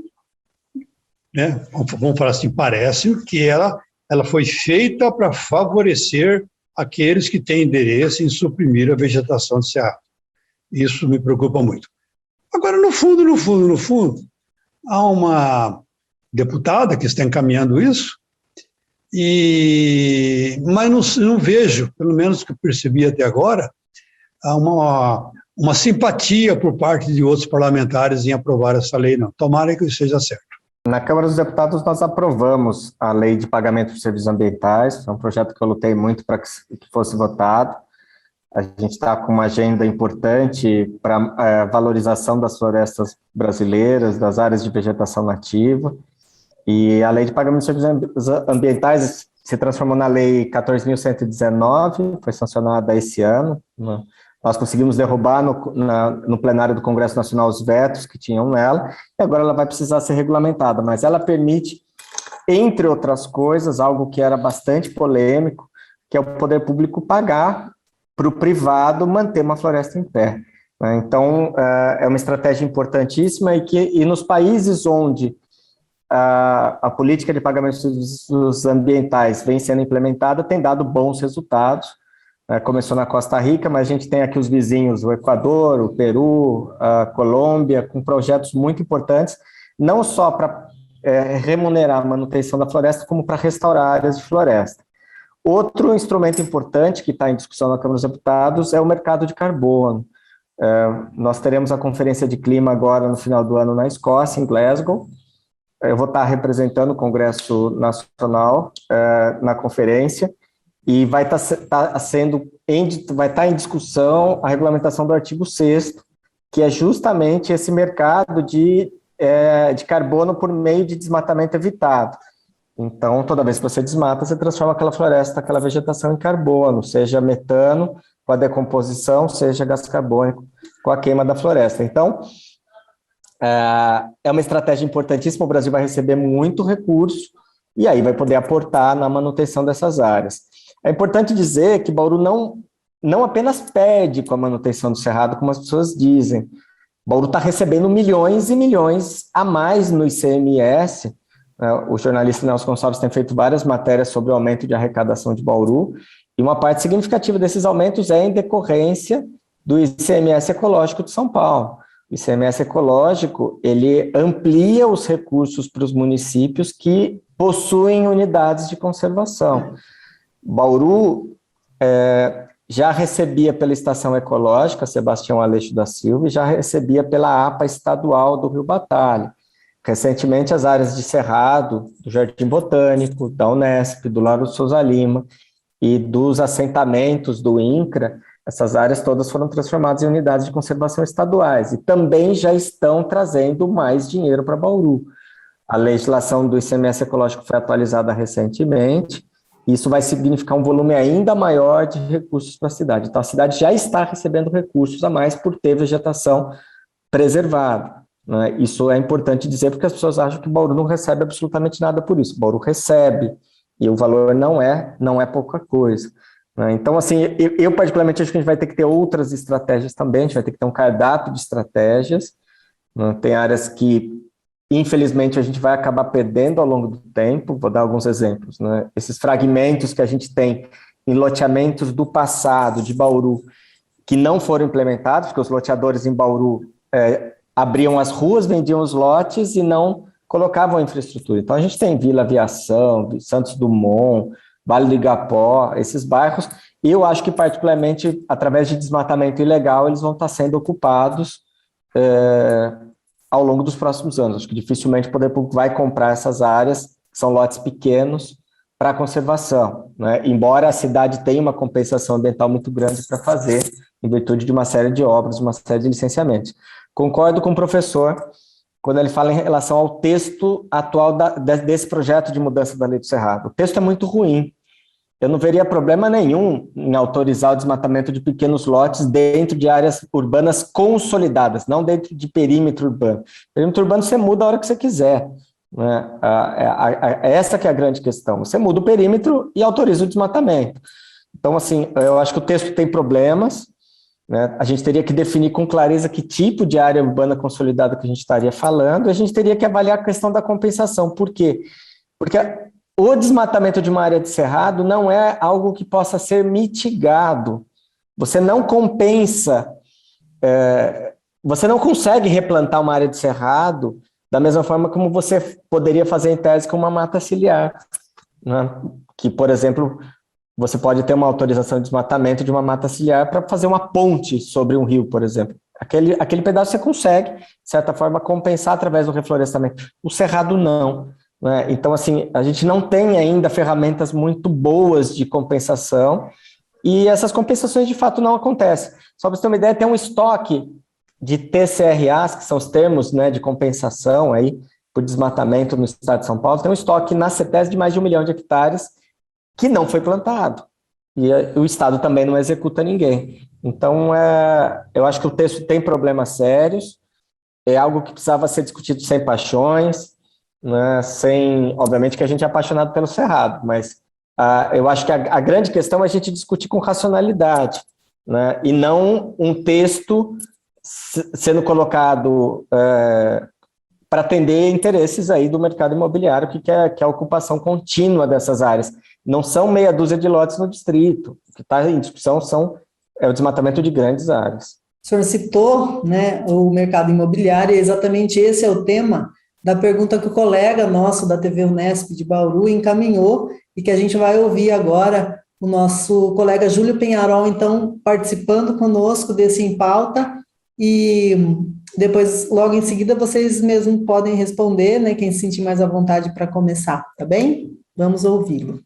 né, vamos falar assim, parece-me que ela foi feita para favorecer aqueles que têm interesse em suprimir a vegetação de cerrado. Isso me preocupa muito. Agora, no fundo, há uma deputada que está encaminhando isso, mas não vejo, pelo menos que eu percebi até agora, uma simpatia por parte de outros parlamentares em aprovar essa lei, não. Tomara que isso seja certo. Na Câmara dos Deputados, nós aprovamos a Lei de Pagamento por Serviços Ambientais, é um projeto que eu lutei muito para que fosse votado. A gente está com uma agenda importante para a valorização das florestas brasileiras, das áreas de vegetação nativa, e a Lei de Pagamento por Serviços Ambientais se transformou na Lei 14.119, foi sancionada esse ano. Nós conseguimos derrubar no plenário do Congresso Nacional os vetos que tinham nela, e agora ela vai precisar ser regulamentada, mas ela permite, entre outras coisas, algo que era bastante polêmico, que é o poder público pagar para o privado manter uma floresta em pé. Então, é uma estratégia importantíssima e nos países onde a política de pagamento de serviços ambientais vem sendo implementada, tem dado bons resultados. Começou na Costa Rica, mas a gente tem aqui os vizinhos, o Equador, o Peru, a Colômbia, com projetos muito importantes, não só para remunerar a manutenção da floresta, como para restaurar áreas de floresta. Outro instrumento importante que está em discussão na Câmara dos Deputados é o mercado de carbono. Nós teremos a Conferência de Clima agora no final do ano na Escócia, em Glasgow. Eu vou estar representando o Congresso Nacional na conferência, e vai estar em discussão a regulamentação do artigo 6º, que é justamente esse mercado de carbono por meio de desmatamento evitado. Então, toda vez que você desmata, você transforma aquela floresta, aquela vegetação em carbono, seja metano com a decomposição, seja gás carbônico com a queima da floresta. Então, é uma estratégia importantíssima. O Brasil vai receber muito recurso e aí vai poder aportar na manutenção dessas áreas. É importante dizer que Bauru não apenas perde com a manutenção do cerrado, como as pessoas dizem. Bauru está recebendo milhões e milhões a mais no ICMS. O jornalista Nelson Gonçalves tem feito várias matérias sobre o aumento de arrecadação de Bauru, e uma parte significativa desses aumentos é em decorrência do ICMS ecológico de São Paulo. O ICMS ecológico, ele amplia os recursos para os municípios que possuem unidades de conservação. Bauru já recebia pela Estação Ecológica Sebastião Aleixo da Silva e já recebia pela APA estadual do Rio Batalha. Recentemente, as áreas de Cerrado, do Jardim Botânico, da Unesp, do Lauro Souza Lima e dos assentamentos do INCRA, essas áreas todas foram transformadas em unidades de conservação estaduais e também já estão trazendo mais dinheiro para Bauru. A legislação do ICMS ecológico foi atualizada recentemente. Isso vai significar um volume ainda maior de recursos para a cidade. Então, a cidade já está recebendo recursos a mais por ter vegetação preservada, né? Isso é importante dizer, porque as pessoas acham que Bauru não recebe absolutamente nada por isso. Bauru recebe, e o valor não é pouca coisa, né? Então, assim, eu particularmente acho que a gente vai ter que ter outras estratégias também, a gente vai ter que ter um cardápio de estratégias, né? Tem áreas que, infelizmente, a gente vai acabar perdendo ao longo do tempo. Vou dar alguns exemplos, né? Esses fragmentos que a gente tem em loteamentos do passado de Bauru, que não foram implementados, porque os loteadores em Bauru abriam as ruas, vendiam os lotes e não colocavam a infraestrutura. Então, a gente tem Vila Aviação, Santos Dumont, Vale do Igapó, esses bairros, e eu acho que, particularmente, através de desmatamento ilegal, eles vão estar sendo ocupados ao longo dos próximos anos. Acho que dificilmente o poder público vai comprar essas áreas, que são lotes pequenos, para conservação, né? Embora a cidade tenha uma compensação ambiental muito grande para fazer, em virtude de uma série de obras, uma série de licenciamentos. Concordo com o professor quando ele fala em relação ao texto atual desse projeto de mudança da Lei do Cerrado. O texto é muito ruim. Eu não veria problema nenhum em autorizar o desmatamento de pequenos lotes dentro de áreas urbanas consolidadas, não dentro de perímetro urbano. Perímetro urbano você muda a hora que você quiser, né? Essa que é a grande questão. Você muda o perímetro e autoriza o desmatamento. Então, assim, eu acho que o texto tem problemas, né? A gente teria que definir com clareza que tipo de área urbana consolidada que a gente estaria falando, e a gente teria que avaliar a questão da compensação. Por quê? Porque o desmatamento de uma área de cerrado não é algo que possa ser mitigado. Você não compensa, você não consegue replantar uma área de cerrado da mesma forma como você poderia fazer em tese com uma mata ciliar, né? Que, por exemplo, você pode ter uma autorização de desmatamento de uma mata ciliar para fazer uma ponte sobre um rio, por exemplo. Aquele pedaço você consegue, de certa forma, compensar através do reflorestamento. O cerrado não, né? Então, assim, a gente não tem ainda ferramentas muito boas de compensação, e essas compensações, de fato, não acontecem. Só para você ter uma ideia, tem um estoque de TCRAs, que são os termos, né, de compensação aí, por desmatamento no estado de São Paulo, tem um estoque na CETES de mais de 1 milhão de hectares que não foi plantado. E o Estado também não executa ninguém. Então, eu acho que o texto tem problemas sérios, é algo que precisava ser discutido sem paixões, né, obviamente que a gente é apaixonado pelo cerrado, mas eu acho que a grande questão é a gente discutir com racionalidade, né, e não um texto sendo colocado para atender interesses aí do mercado imobiliário, que é a ocupação contínua dessas áreas. Não são meia dúzia de lotes no distrito. O que está em discussão é o desmatamento de grandes áreas. O senhor citou, né, o mercado imobiliário, e exatamente esse é o tema da pergunta que o colega nosso da TV Unesp de Bauru encaminhou, e que a gente vai ouvir agora o nosso colega Júlio Penharol, então, participando conosco desse Em Pauta, e depois, logo em seguida, vocês mesmos podem responder, né, quem se sentir mais à vontade para começar, tá bem? Vamos ouvi-lo.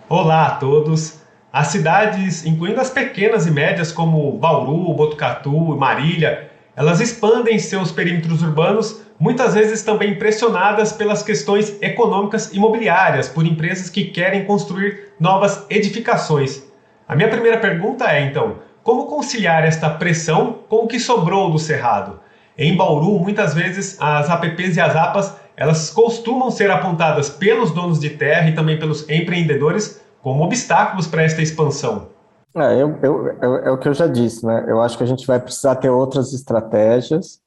Olá a todos! As cidades, incluindo as pequenas e médias como Bauru, Botucatu e Marília, elas expandem seus perímetros urbanos, muitas vezes também pressionadas pelas questões econômicas imobiliárias, por empresas que querem construir novas edificações. A minha primeira pergunta é, então, como conciliar esta pressão com o que sobrou do Cerrado? Em Bauru, muitas vezes, as APPs e as APAs, elas costumam ser apontadas pelos donos de terra e também pelos empreendedores como obstáculos para esta expansão. É o que eu já disse, né? Eu acho que a gente vai precisar ter outras estratégias.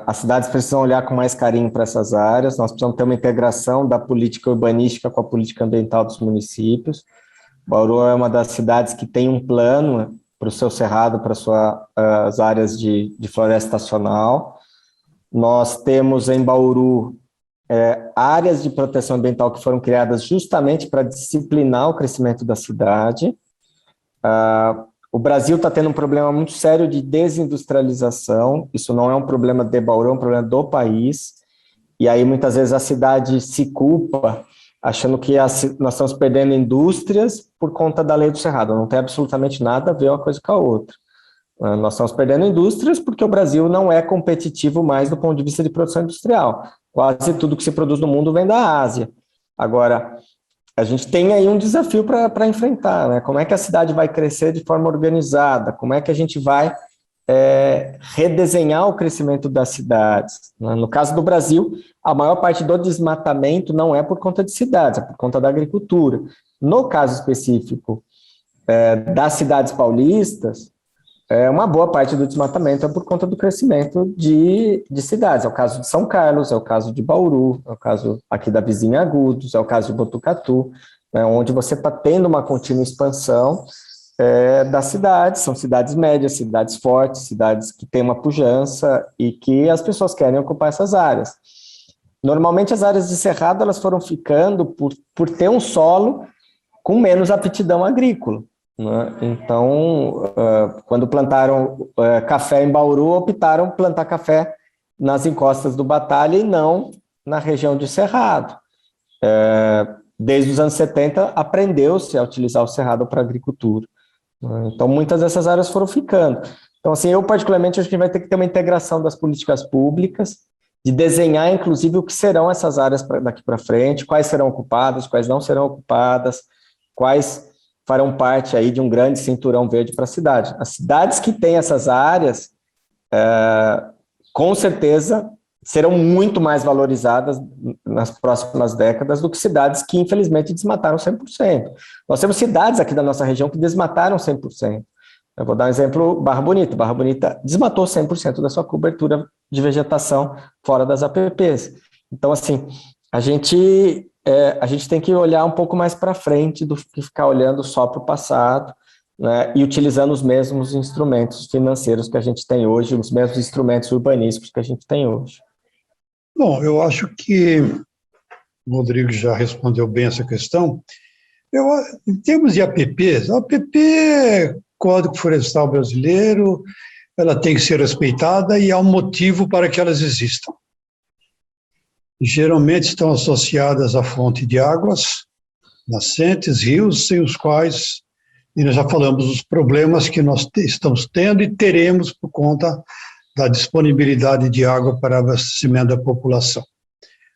As cidades precisam olhar com mais carinho para essas áreas. Nós precisamos ter uma integração da política urbanística com a política ambiental dos municípios. Bauru é uma das cidades que tem um plano para o seu cerrado, para as áreas de floresta estacional. Nós temos em Bauru áreas de proteção ambiental que foram criadas justamente para disciplinar o crescimento da cidade. O Brasil está tendo um problema muito sério de desindustrialização. Isso não é um problema de Bauru, é um problema do país. E aí, muitas vezes, a cidade se culpa, achando que nós estamos perdendo indústrias por conta da lei do Cerrado. Não tem absolutamente nada a ver uma coisa com a outra. Nós estamos perdendo indústrias porque o Brasil não é competitivo mais do ponto de vista de produção industrial. Quase tudo que se produz no mundo vem da Ásia. Agora, a gente tem aí um desafio para enfrentar, né? Como é que a cidade vai crescer de forma organizada? Como é que a gente vai redesenhar o crescimento das cidades? No caso do Brasil, a maior parte do desmatamento não é por conta de cidades, é por conta da agricultura. No caso específico das cidades paulistas, uma boa parte do desmatamento é por conta do crescimento de cidades. É o caso de São Carlos, é o caso de Bauru, é o caso aqui da vizinha Agudos, é o caso de Botucatu, né, onde você está tendo uma contínua expansão das cidades. São cidades médias, cidades fortes, cidades que têm uma pujança e que as pessoas querem ocupar essas áreas. Normalmente as áreas de cerrado elas foram ficando por ter um solo com menos aptidão agrícola. Então, quando plantaram café em Bauru, optaram por plantar café nas encostas do Batalha e não na região de Cerrado. Desde os anos 70, aprendeu-se a utilizar o Cerrado para agricultura. Então, muitas dessas áreas foram ficando. Então, assim, eu particularmente acho que vai ter que ter uma integração das políticas públicas, de desenhar, inclusive, o que serão essas áreas daqui para frente, quais serão ocupadas, quais não serão ocupadas, quais farão parte aí de um grande cinturão verde para a cidade. As cidades que têm essas áreas, com certeza, serão muito mais valorizadas nas próximas décadas do que cidades que, infelizmente, desmataram 100%. Nós temos cidades aqui da nossa região que desmataram 100%. Eu vou dar um exemplo, Barra Bonita. Barra Bonita desmatou 100% da sua cobertura de vegetação fora das APPs. Então, assim, a gente tem que olhar um pouco mais para frente do que ficar olhando só para o passado, né, e utilizando os mesmos instrumentos financeiros que a gente tem hoje, os mesmos instrumentos urbanísticos que a gente tem hoje. Bom, eu acho que o Rodrigo já respondeu bem essa questão. Em termos de APPs, a APP, Código Florestal Brasileiro, ela tem que ser respeitada e há um motivo para que elas existam. Geralmente estão associadas à fonte de águas, nascentes, rios, sem os quais, e nós já falamos dos problemas que nós estamos tendo e teremos por conta da disponibilidade de água para abastecimento da população.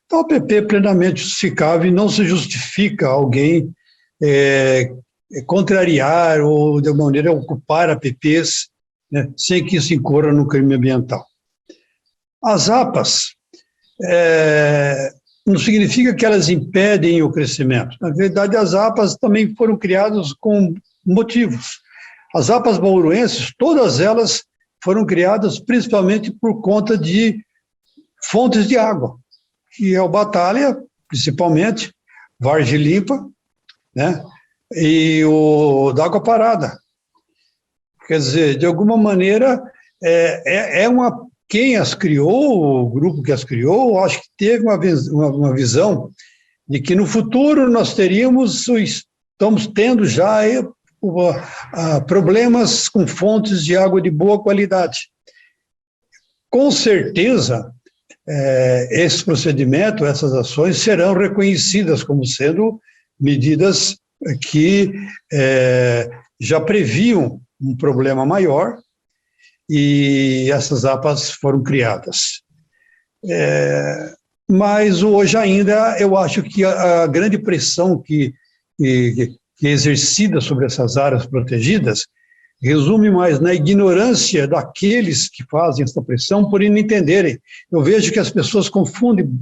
Então, a APP é plenamente justificável e não se justifica alguém contrariar ou, de alguma maneira, ocupar APPs, né, sem que isso incorra no crime ambiental. As APAs não significa que elas impedem o crescimento. Na verdade, as APAs também foram criadas com motivos. As APAs bauruenses, todas elas foram criadas principalmente por conta de fontes de água, que é o Batalha, principalmente, Vargem Limpa, né, e o da água parada. Quer dizer, de alguma maneira, quem as criou, o grupo que as criou, acho que teve uma visão de que no futuro nós estamos tendo já problemas com fontes de água de boa qualidade. Com certeza, esse procedimento, essas ações serão reconhecidas como sendo medidas que já previam um problema maior e essas APAs foram criadas. Mas hoje ainda eu acho que a grande pressão que é exercida sobre essas áreas protegidas resume mais na ignorância daqueles que fazem essa pressão por não entenderem. Eu vejo que as pessoas confundem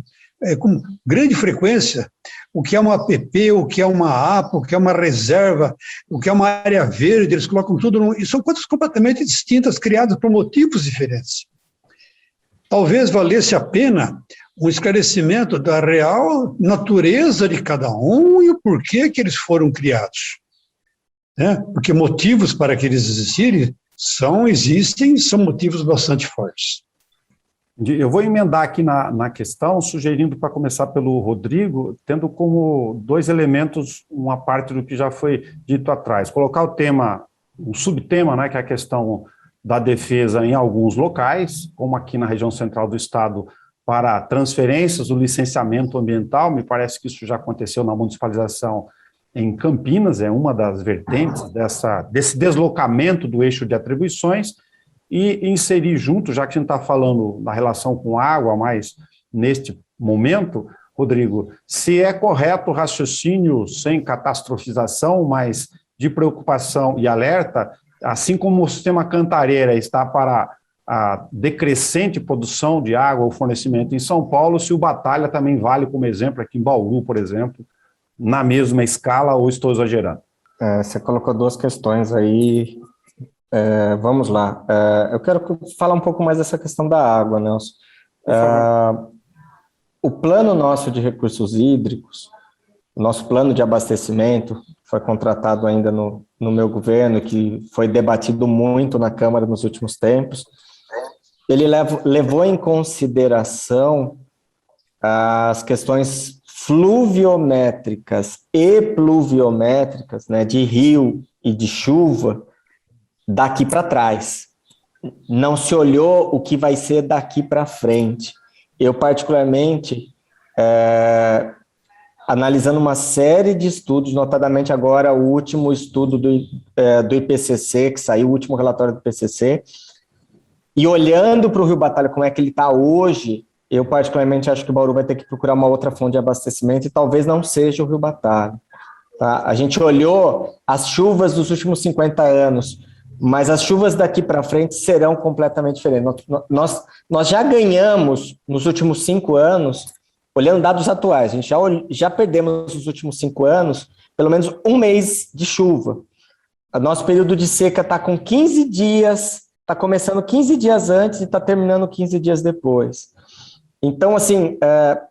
com grande frequência o que é uma APP, o que é uma APA, o que é uma reserva, o que é uma área verde, eles colocam tudo, e são coisas completamente distintas, criadas por motivos diferentes. Talvez valesse a pena um esclarecimento da real natureza de cada um e o porquê que eles foram criados. Porque motivos para que eles existirem são motivos bastante fortes. Eu vou emendar aqui na questão, sugerindo para começar pelo Rodrigo, tendo como dois elementos uma parte do que já foi dito atrás. Colocar o subtema, né, que é a questão da defesa em alguns locais, como aqui na região central do estado, para transferências do licenciamento ambiental. Me parece que isso já aconteceu na municipalização em Campinas, é uma das vertentes desse deslocamento do eixo de atribuições, e inserir junto, já que a gente está falando da relação com água, mas neste momento, Rodrigo, se é correto o raciocínio sem catastrofização, mas de preocupação e alerta, assim como o sistema Cantareira está para a decrescente produção de água ou fornecimento em São Paulo, se o Batalha também vale como exemplo aqui em Bauru, por exemplo, na mesma escala, ou estou exagerando? Você colocou duas questões aí, vamos lá. Eu quero falar um pouco mais dessa questão da água, Nelson. O plano nosso de recursos hídricos, o nosso plano de abastecimento, foi contratado ainda no meu governo, que foi debatido muito na Câmara nos últimos tempos. Ele levou em consideração as questões fluviométricas e pluviométricas, né, de rio e de chuva, daqui para trás. Não se olhou o que vai ser daqui para frente. Eu, particularmente, analisando uma série de estudos, notadamente agora o último estudo do IPCC, que saiu, o último relatório do IPCC, e olhando para o Rio Batalha, como é que ele está hoje, eu particularmente acho que o Bauru vai ter que procurar uma outra fonte de abastecimento e talvez não seja o Rio Batalha. Tá? A gente olhou as chuvas dos últimos 50 anos, mas as chuvas daqui para frente serão completamente diferentes. Nós já ganhamos, nos últimos 5 anos, olhando dados atuais, a gente já perdemos nos últimos 5 anos, pelo menos um mês de chuva. O nosso período de seca está com 15 dias, está começando 15 dias antes e está terminando 15 dias depois. Então, assim,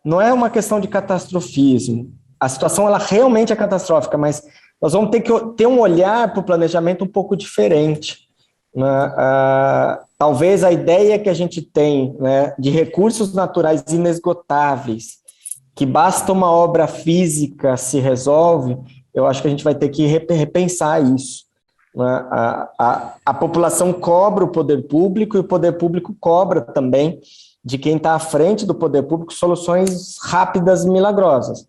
não é uma questão de catastrofismo. A situação, ela realmente é catastrófica, mas nós vamos ter que ter um olhar para o planejamento um pouco diferente. Talvez a ideia que a gente tem, né, de recursos naturais inesgotáveis, que basta uma obra física se resolve, eu acho que a gente vai ter que repensar isso. A população cobra o poder público e o poder público cobra também de quem está à frente do poder público soluções rápidas e milagrosas.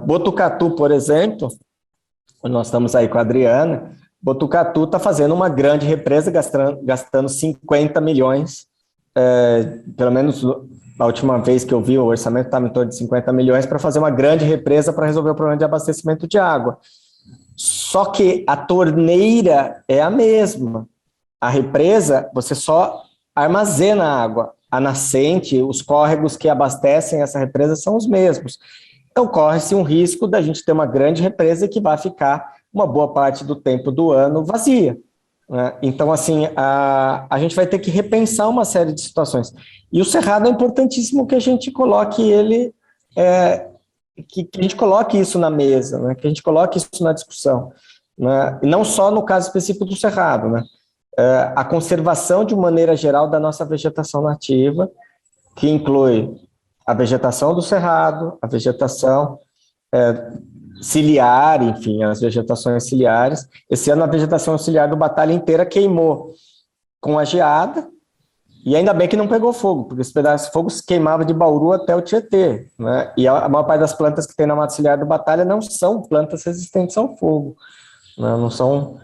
Botucatu, por exemplo, nós estamos aí com a Adriana, Botucatu está fazendo uma grande represa, gastando 50 milhões, pelo menos a última vez que eu vi, o orçamento estava em torno de 50 milhões para fazer uma grande represa para resolver o problema de abastecimento de água. Só que a torneira é a mesma. A represa, você só armazena a água. A nascente, os córregos que abastecem essa represa são os mesmos. Então, corre-se um risco da gente ter uma grande represa que vai ficar uma boa parte do tempo do ano vazia. Né? Então, assim, a gente vai ter que repensar uma série de situações. E o Cerrado é importantíssimo que a gente coloque ele, que a gente coloque isso na mesa, né? Que a gente coloque isso na discussão. Né? E não só no caso específico do Cerrado, né? A conservação de maneira geral da nossa vegetação nativa, que inclui a vegetação do Cerrado, a vegetação ciliar, enfim, as vegetações ciliares. Esse ano a vegetação ciliar do Batalha inteira queimou com a geada E ainda bem que não pegou fogo, porque esse pedaço de fogo se queimava de Bauru até o Tietê, né? E a maior parte das plantas que tem na Mata Ciliar do Batalha não são plantas resistentes ao fogo, né? Não são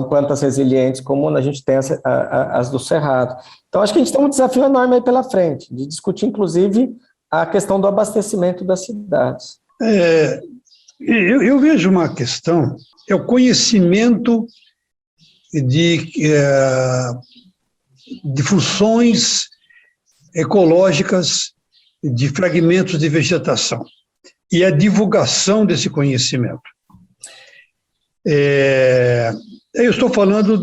plantas resilientes como a gente tem as do Cerrado. Então, acho que a gente tem um desafio enorme aí pela frente, de discutir, inclusive, a questão do abastecimento das cidades. Eu vejo uma questão, é o conhecimento de funções ecológicas de fragmentos de vegetação e a divulgação desse conhecimento. Eu estou falando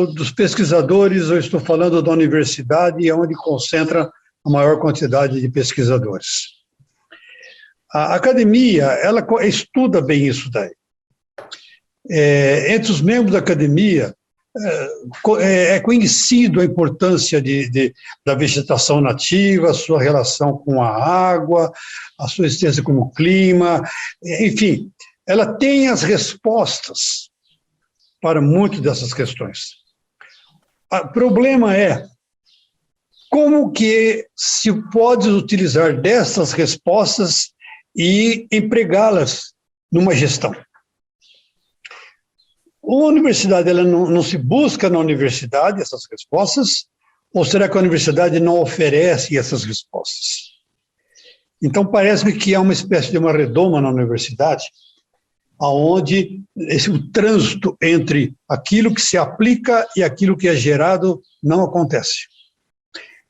dos pesquisadores, eu estou falando da universidade, onde concentra a maior quantidade de pesquisadores. A academia, ela estuda bem isso daí. Entre os membros da academia, é conhecido a importância da vegetação nativa, a sua relação com a água, a sua existência como clima, enfim, ela tem as respostas para muitas dessas questões. O problema é como que se pode utilizar dessas respostas e empregá-las numa gestão. A universidade, ela não se busca na universidade essas respostas, ou será que a universidade não oferece essas respostas? Então, parece-me que há uma espécie de uma redoma na universidade, onde o trânsito entre aquilo que se aplica e aquilo que é gerado não acontece.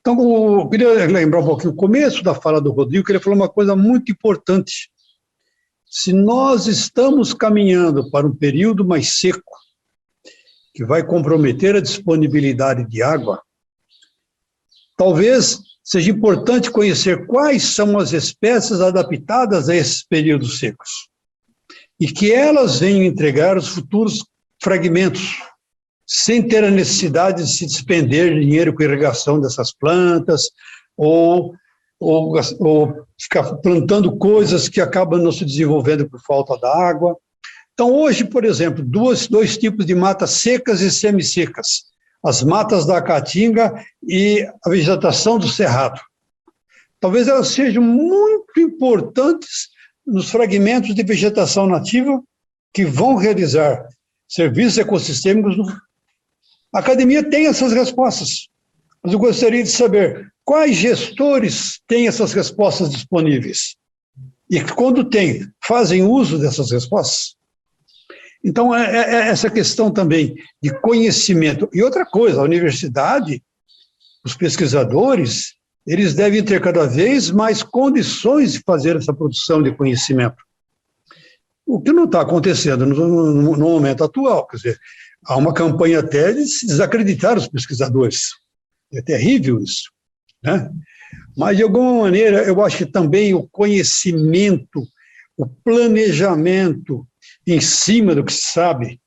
Então, eu queria lembrar um pouquinho o começo da fala do Rodrigo, que ele falou uma coisa muito importante. Se nós estamos caminhando para um período mais seco, que vai comprometer a disponibilidade de água, talvez seja importante conhecer quais são as espécies adaptadas a esses períodos secos e que elas venham entregar os futuros fragmentos, sem ter a necessidade de se despender dinheiro com irrigação dessas plantas ou ficar plantando coisas que acabam não se desenvolvendo por falta da água. Então, hoje, por exemplo, dois tipos de matas secas e semissecas, as matas da Caatinga e a vegetação do Cerrado. Talvez elas sejam muito importantes nos fragmentos de vegetação nativa que vão realizar serviços ecossistêmicos. A academia tem essas respostas, mas eu gostaria de saber quais gestores têm essas respostas disponíveis e, quando têm, fazem uso dessas respostas. Então, essa questão também de conhecimento. E outra coisa, a universidade, os pesquisadores, eles devem ter cada vez mais condições de fazer essa produção de conhecimento. O que não está acontecendo no momento atual, quer dizer, há uma campanha até de se desacreditar os pesquisadores. É terrível isso, né? Mas, de alguma maneira, eu acho que também o conhecimento, o planejamento em cima do que se sabe,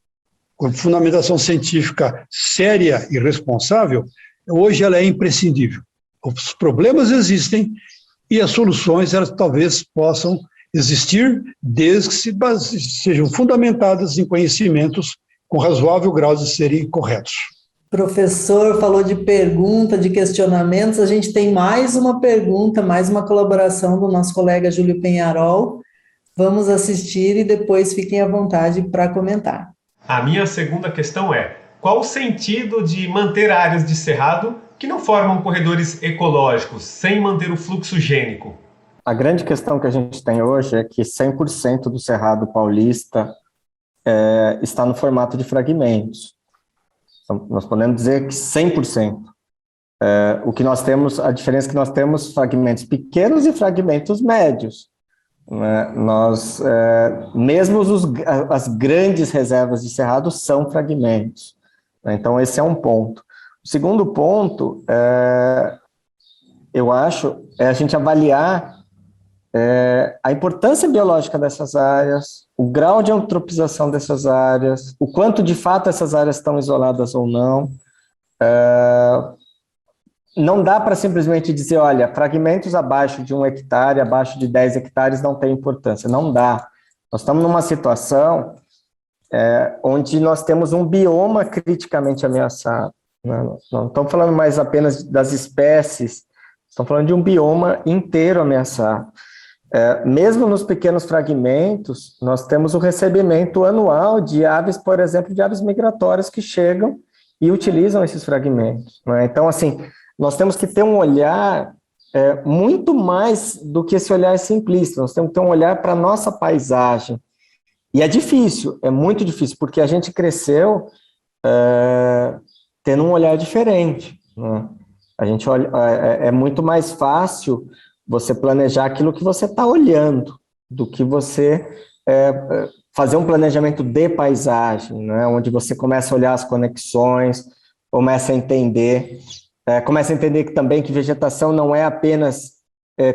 com fundamentação científica séria e responsável, hoje ela é imprescindível. Os problemas existem e as soluções, elas talvez possam existir desde que sejam fundamentadas em conhecimentos com razoável grau de serem corretos. O professor falou de pergunta, de questionamentos. A gente tem mais uma pergunta, mais uma colaboração do nosso colega Júlio Penharol. Vamos assistir e depois fiquem à vontade para comentar. A minha segunda questão é: qual o sentido de manter áreas de cerrado que não formam corredores ecológicos, sem manter o fluxo gênico? A grande questão que a gente tem hoje é que 100% do Cerrado Paulista está no formato de fragmentos. Então, nós podemos dizer que 100%. O que nós temos, a diferença é que nós temos fragmentos pequenos e fragmentos médios. Mesmo as grandes reservas de cerrado são fragmentos. Então, esse é um ponto. O segundo ponto, eu acho, é a gente avaliar a importância biológica dessas áreas, o grau de eutropização dessas áreas, o quanto de fato essas áreas estão isoladas ou não. Não dá para simplesmente dizer, olha, fragmentos abaixo de 1 hectare, abaixo de 10 hectares não tem importância. Não dá. Nós estamos numa situação onde nós temos um bioma criticamente ameaçado. Não estamos falando mais apenas das espécies, estamos falando de um bioma inteiro ameaçado. Mesmo nos pequenos fragmentos, nós temos o recebimento anual de aves, por exemplo, de aves migratórias que chegam e utilizam esses fragmentos, né? Então, assim, nós temos que ter um olhar muito mais do que esse olhar simplista, nós temos que ter um olhar para a nossa paisagem. E é difícil, é muito difícil, porque a gente cresceu tendo um olhar diferente, né? A gente olha, é muito mais fácil você planejar aquilo que você está olhando, do que você fazer um planejamento de paisagem, né, onde você começa a olhar as conexões, começa a entender que também que vegetação não é apenas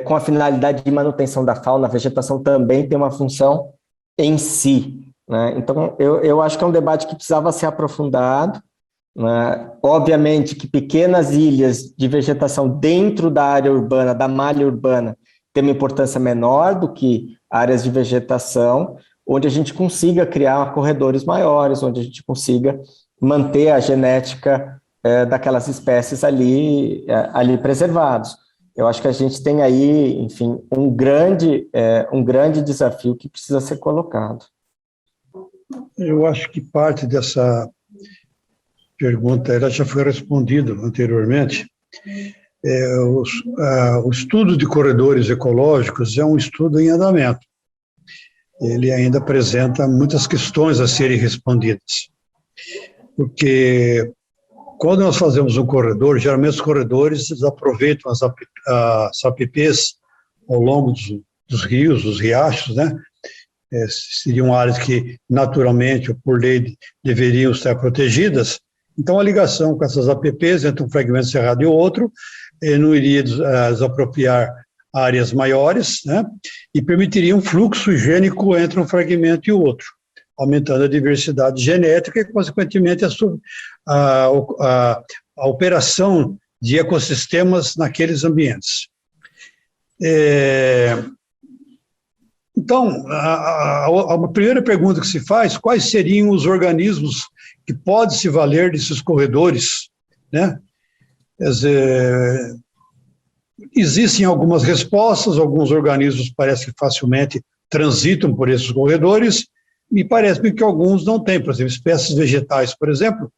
com a finalidade de manutenção da fauna, a vegetação também tem uma função em si, né? Então, eu acho que é um debate que precisava ser aprofundado, né? Obviamente que pequenas ilhas de vegetação dentro da área urbana, da malha urbana, tem uma importância menor do que áreas de vegetação, onde a gente consiga criar corredores maiores, onde a gente consiga manter a genética daquelas espécies ali preservados. Eu acho que a gente tem aí, enfim, um grande desafio que precisa ser colocado. Eu acho que parte dessa pergunta ela já foi respondida anteriormente. O estudo de corredores ecológicos é um estudo em andamento. Ele ainda apresenta muitas questões a serem respondidas. Porque quando nós fazemos um corredor, geralmente os corredores aproveitam as APPs ao longo dos rios, dos riachos, né? Seriam áreas que naturalmente ou por lei deveriam estar protegidas. Então, a ligação com essas APPs entre um fragmento cerrado e o outro não iria desapropriar áreas maiores, né, e permitiria um fluxo higiênico entre um fragmento e o outro, aumentando a diversidade genética e, consequentemente, a operação de ecossistemas naqueles ambientes. Então, a primeira pergunta que se faz, quais seriam os organismos que podem se valer desses corredores, né? Quer dizer, existem algumas respostas, alguns organismos parece que facilmente transitam por esses corredores, e parece-me que alguns não têm, por exemplo, espécies vegetais, por exemplo,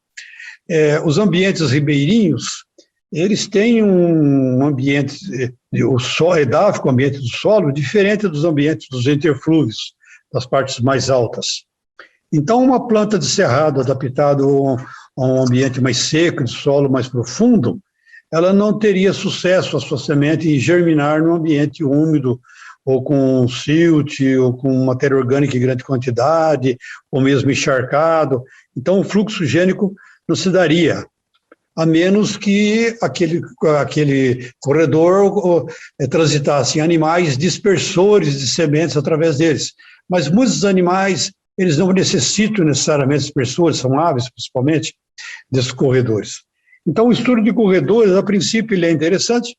os ambientes ribeirinhos, eles têm um ambiente, o solo edáfico, o ambiente do solo, diferente dos ambientes dos interflúvios, das partes mais altas. Então, uma planta de cerrado adaptada a um ambiente mais seco, de solo mais profundo, ela não teria sucesso a sua semente em germinar num ambiente úmido, ou com silt, ou com matéria orgânica em grande quantidade, ou mesmo encharcado. Então, o fluxo gênico não se daria, a menos que aquele corredor transitassem animais dispersores de sementes através deles. Mas muitos animais, eles não necessitam necessariamente dispersores, são aves principalmente, desses corredores. Então, o estudo de corredores, a princípio, ele é interessante,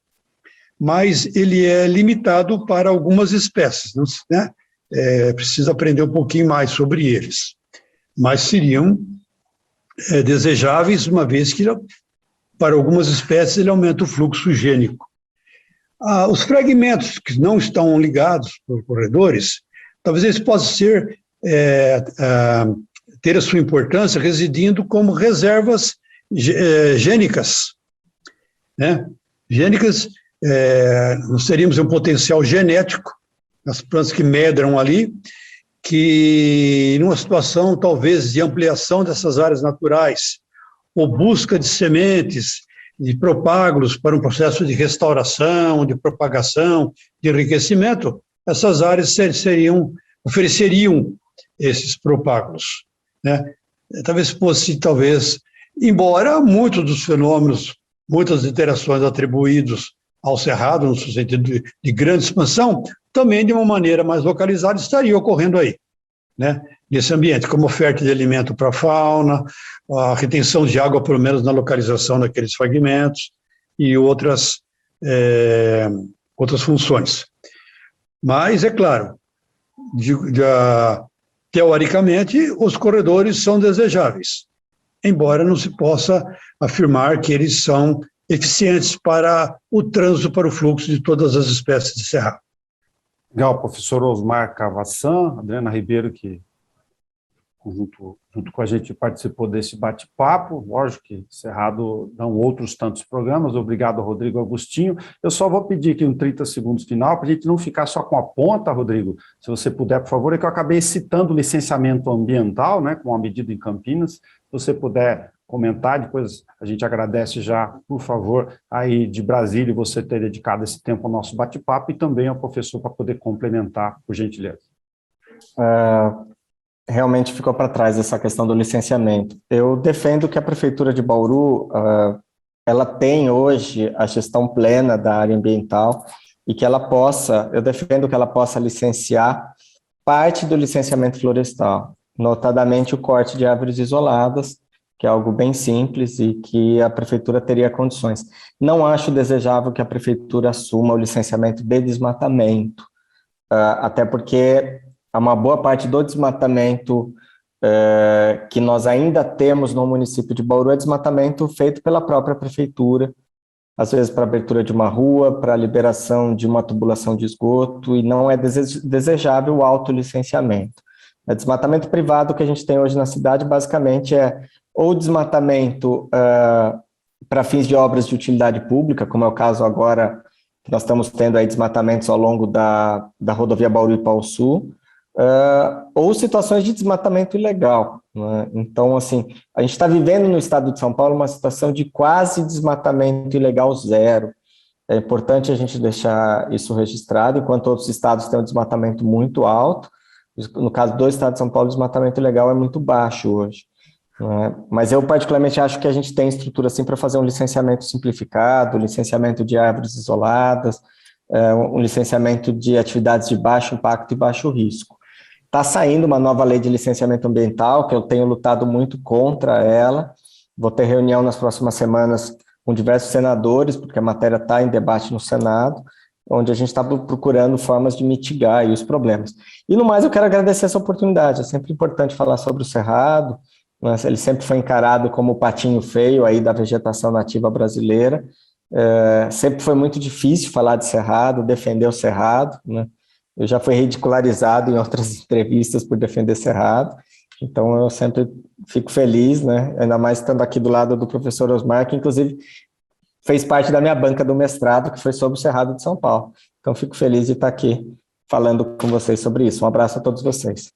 mas ele é limitado para algumas espécies, né? Precisa aprender um pouquinho mais sobre eles. Mas seriam desejáveis, uma vez que, para algumas espécies, ele aumenta o fluxo gênico. Os fragmentos que não estão ligados por corredores, talvez eles possam ter a sua importância residindo como reservas gênicas, né? Gênicas, nós teríamos um potencial genético nas plantas que medram ali, que numa situação talvez de ampliação dessas áreas naturais, ou busca de sementes, de propágulos para um processo de restauração, de propagação, de enriquecimento, essas áreas ofereceriam esses propágulos, né? Talvez fosse, embora muitos dos fenômenos, muitas interações atribuídos ao cerrado, no sentido de grande expansão, também de uma maneira mais localizada estaria ocorrendo aí, né? Nesse ambiente, como oferta de alimento para a fauna, a retenção de água, pelo menos na localização daqueles fragmentos, e outras funções. Mas, é claro, teoricamente, os corredores são desejáveis, embora não se possa afirmar que eles são eficientes para o trânsito, para o fluxo de todas as espécies de cerrado. Legal, professor Osmar Cavassan, Adriana Ribeiro, que junto com a gente participou desse bate-papo. Lógico que Cerrado dão outros tantos programas. Obrigado, Rodrigo Agostinho. Eu só vou pedir aqui 30 segundos final, para a gente não ficar só com a ponta, Rodrigo, se você puder, por favor, é que eu acabei citando o licenciamento ambiental, né, com uma medida em Campinas. Se você puder comentar, depois a gente agradece já, por favor, aí de Brasília, você ter dedicado esse tempo ao nosso bate-papo e também ao professor para poder complementar, por gentileza. Realmente ficou para trás essa questão do licenciamento. Eu defendo que a Prefeitura de Bauru, ela tem hoje a gestão plena da área ambiental e que eu defendo que ela possa licenciar parte do licenciamento florestal, notadamente o corte de árvores isoladas, que é algo bem simples e que a Prefeitura teria condições. Não acho desejável que a Prefeitura assuma o licenciamento de desmatamento, até porque uma boa parte do desmatamento que nós ainda temos no município de Bauru é desmatamento feito pela própria prefeitura, às vezes para abertura de uma rua, para liberação de uma tubulação de esgoto, e não é desejável o autolicenciamento. O desmatamento privado que a gente tem hoje na cidade, basicamente, é ou desmatamento para fins de obras de utilidade pública, como é o caso agora, que nós estamos tendo aí desmatamentos ao longo da rodovia Bauru-Ipauçu, ou situações de desmatamento ilegal, né? Então, assim, a gente está vivendo no estado de São Paulo uma situação de quase desmatamento ilegal zero. É importante a gente deixar isso registrado, enquanto outros estados têm um desmatamento muito alto. No caso do estado de São Paulo, o desmatamento ilegal é muito baixo hoje, né? Mas eu particularmente acho que a gente tem estrutura assim para fazer um licenciamento simplificado, licenciamento de árvores isoladas, um licenciamento de atividades de baixo impacto e baixo risco. Está saindo uma nova lei de licenciamento ambiental, que eu tenho lutado muito contra ela. Vou ter reunião nas próximas semanas com diversos senadores, porque a matéria está em debate no Senado, onde a gente está procurando formas de mitigar aí os problemas. E, no mais, eu quero agradecer essa oportunidade. É sempre importante falar sobre o Cerrado, né? Ele sempre foi encarado como o patinho feio aí da vegetação nativa brasileira. Sempre foi muito difícil falar de Cerrado, defender o Cerrado, né? Eu já fui ridicularizado em outras entrevistas por defender Cerrado, então eu sempre fico feliz, né? Ainda mais estando aqui do lado do professor Osmar, que inclusive fez parte da minha banca do mestrado, que foi sobre o Cerrado de São Paulo. Então fico feliz de estar aqui falando com vocês sobre isso. Um abraço a todos vocês.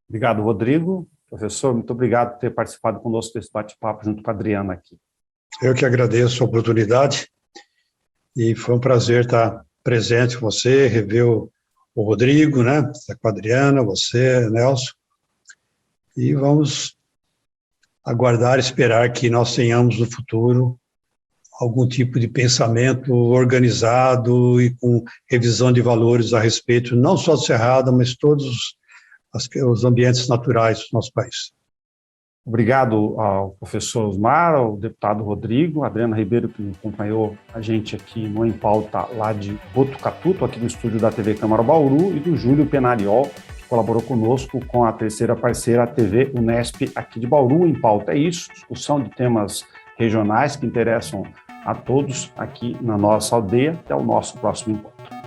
Obrigado, Rodrigo. Professor, muito obrigado por ter participado conosco desse bate-papo junto com a Adriana aqui. Eu que agradeço a oportunidade e foi um prazer estar presente com você, rever o Rodrigo, né? Está com a Adriana, você, Nelson. E vamos aguardar, esperar que nós tenhamos no futuro algum tipo de pensamento organizado e com revisão de valores a respeito, não só do Cerrado, mas todos os ambientes naturais do nosso país. Obrigado ao professor Osmar, ao deputado Rodrigo, a Adriana Ribeiro, que acompanhou a gente aqui no Em Pauta, lá de Botucatu, aqui no estúdio da TV Câmara Bauru, e do Júlio Penariol, que colaborou conosco com a terceira parceira, a TV Unesp, aqui de Bauru. Em Pauta é isso, discussão de temas regionais que interessam a todos aqui na nossa aldeia. Até o nosso próximo encontro.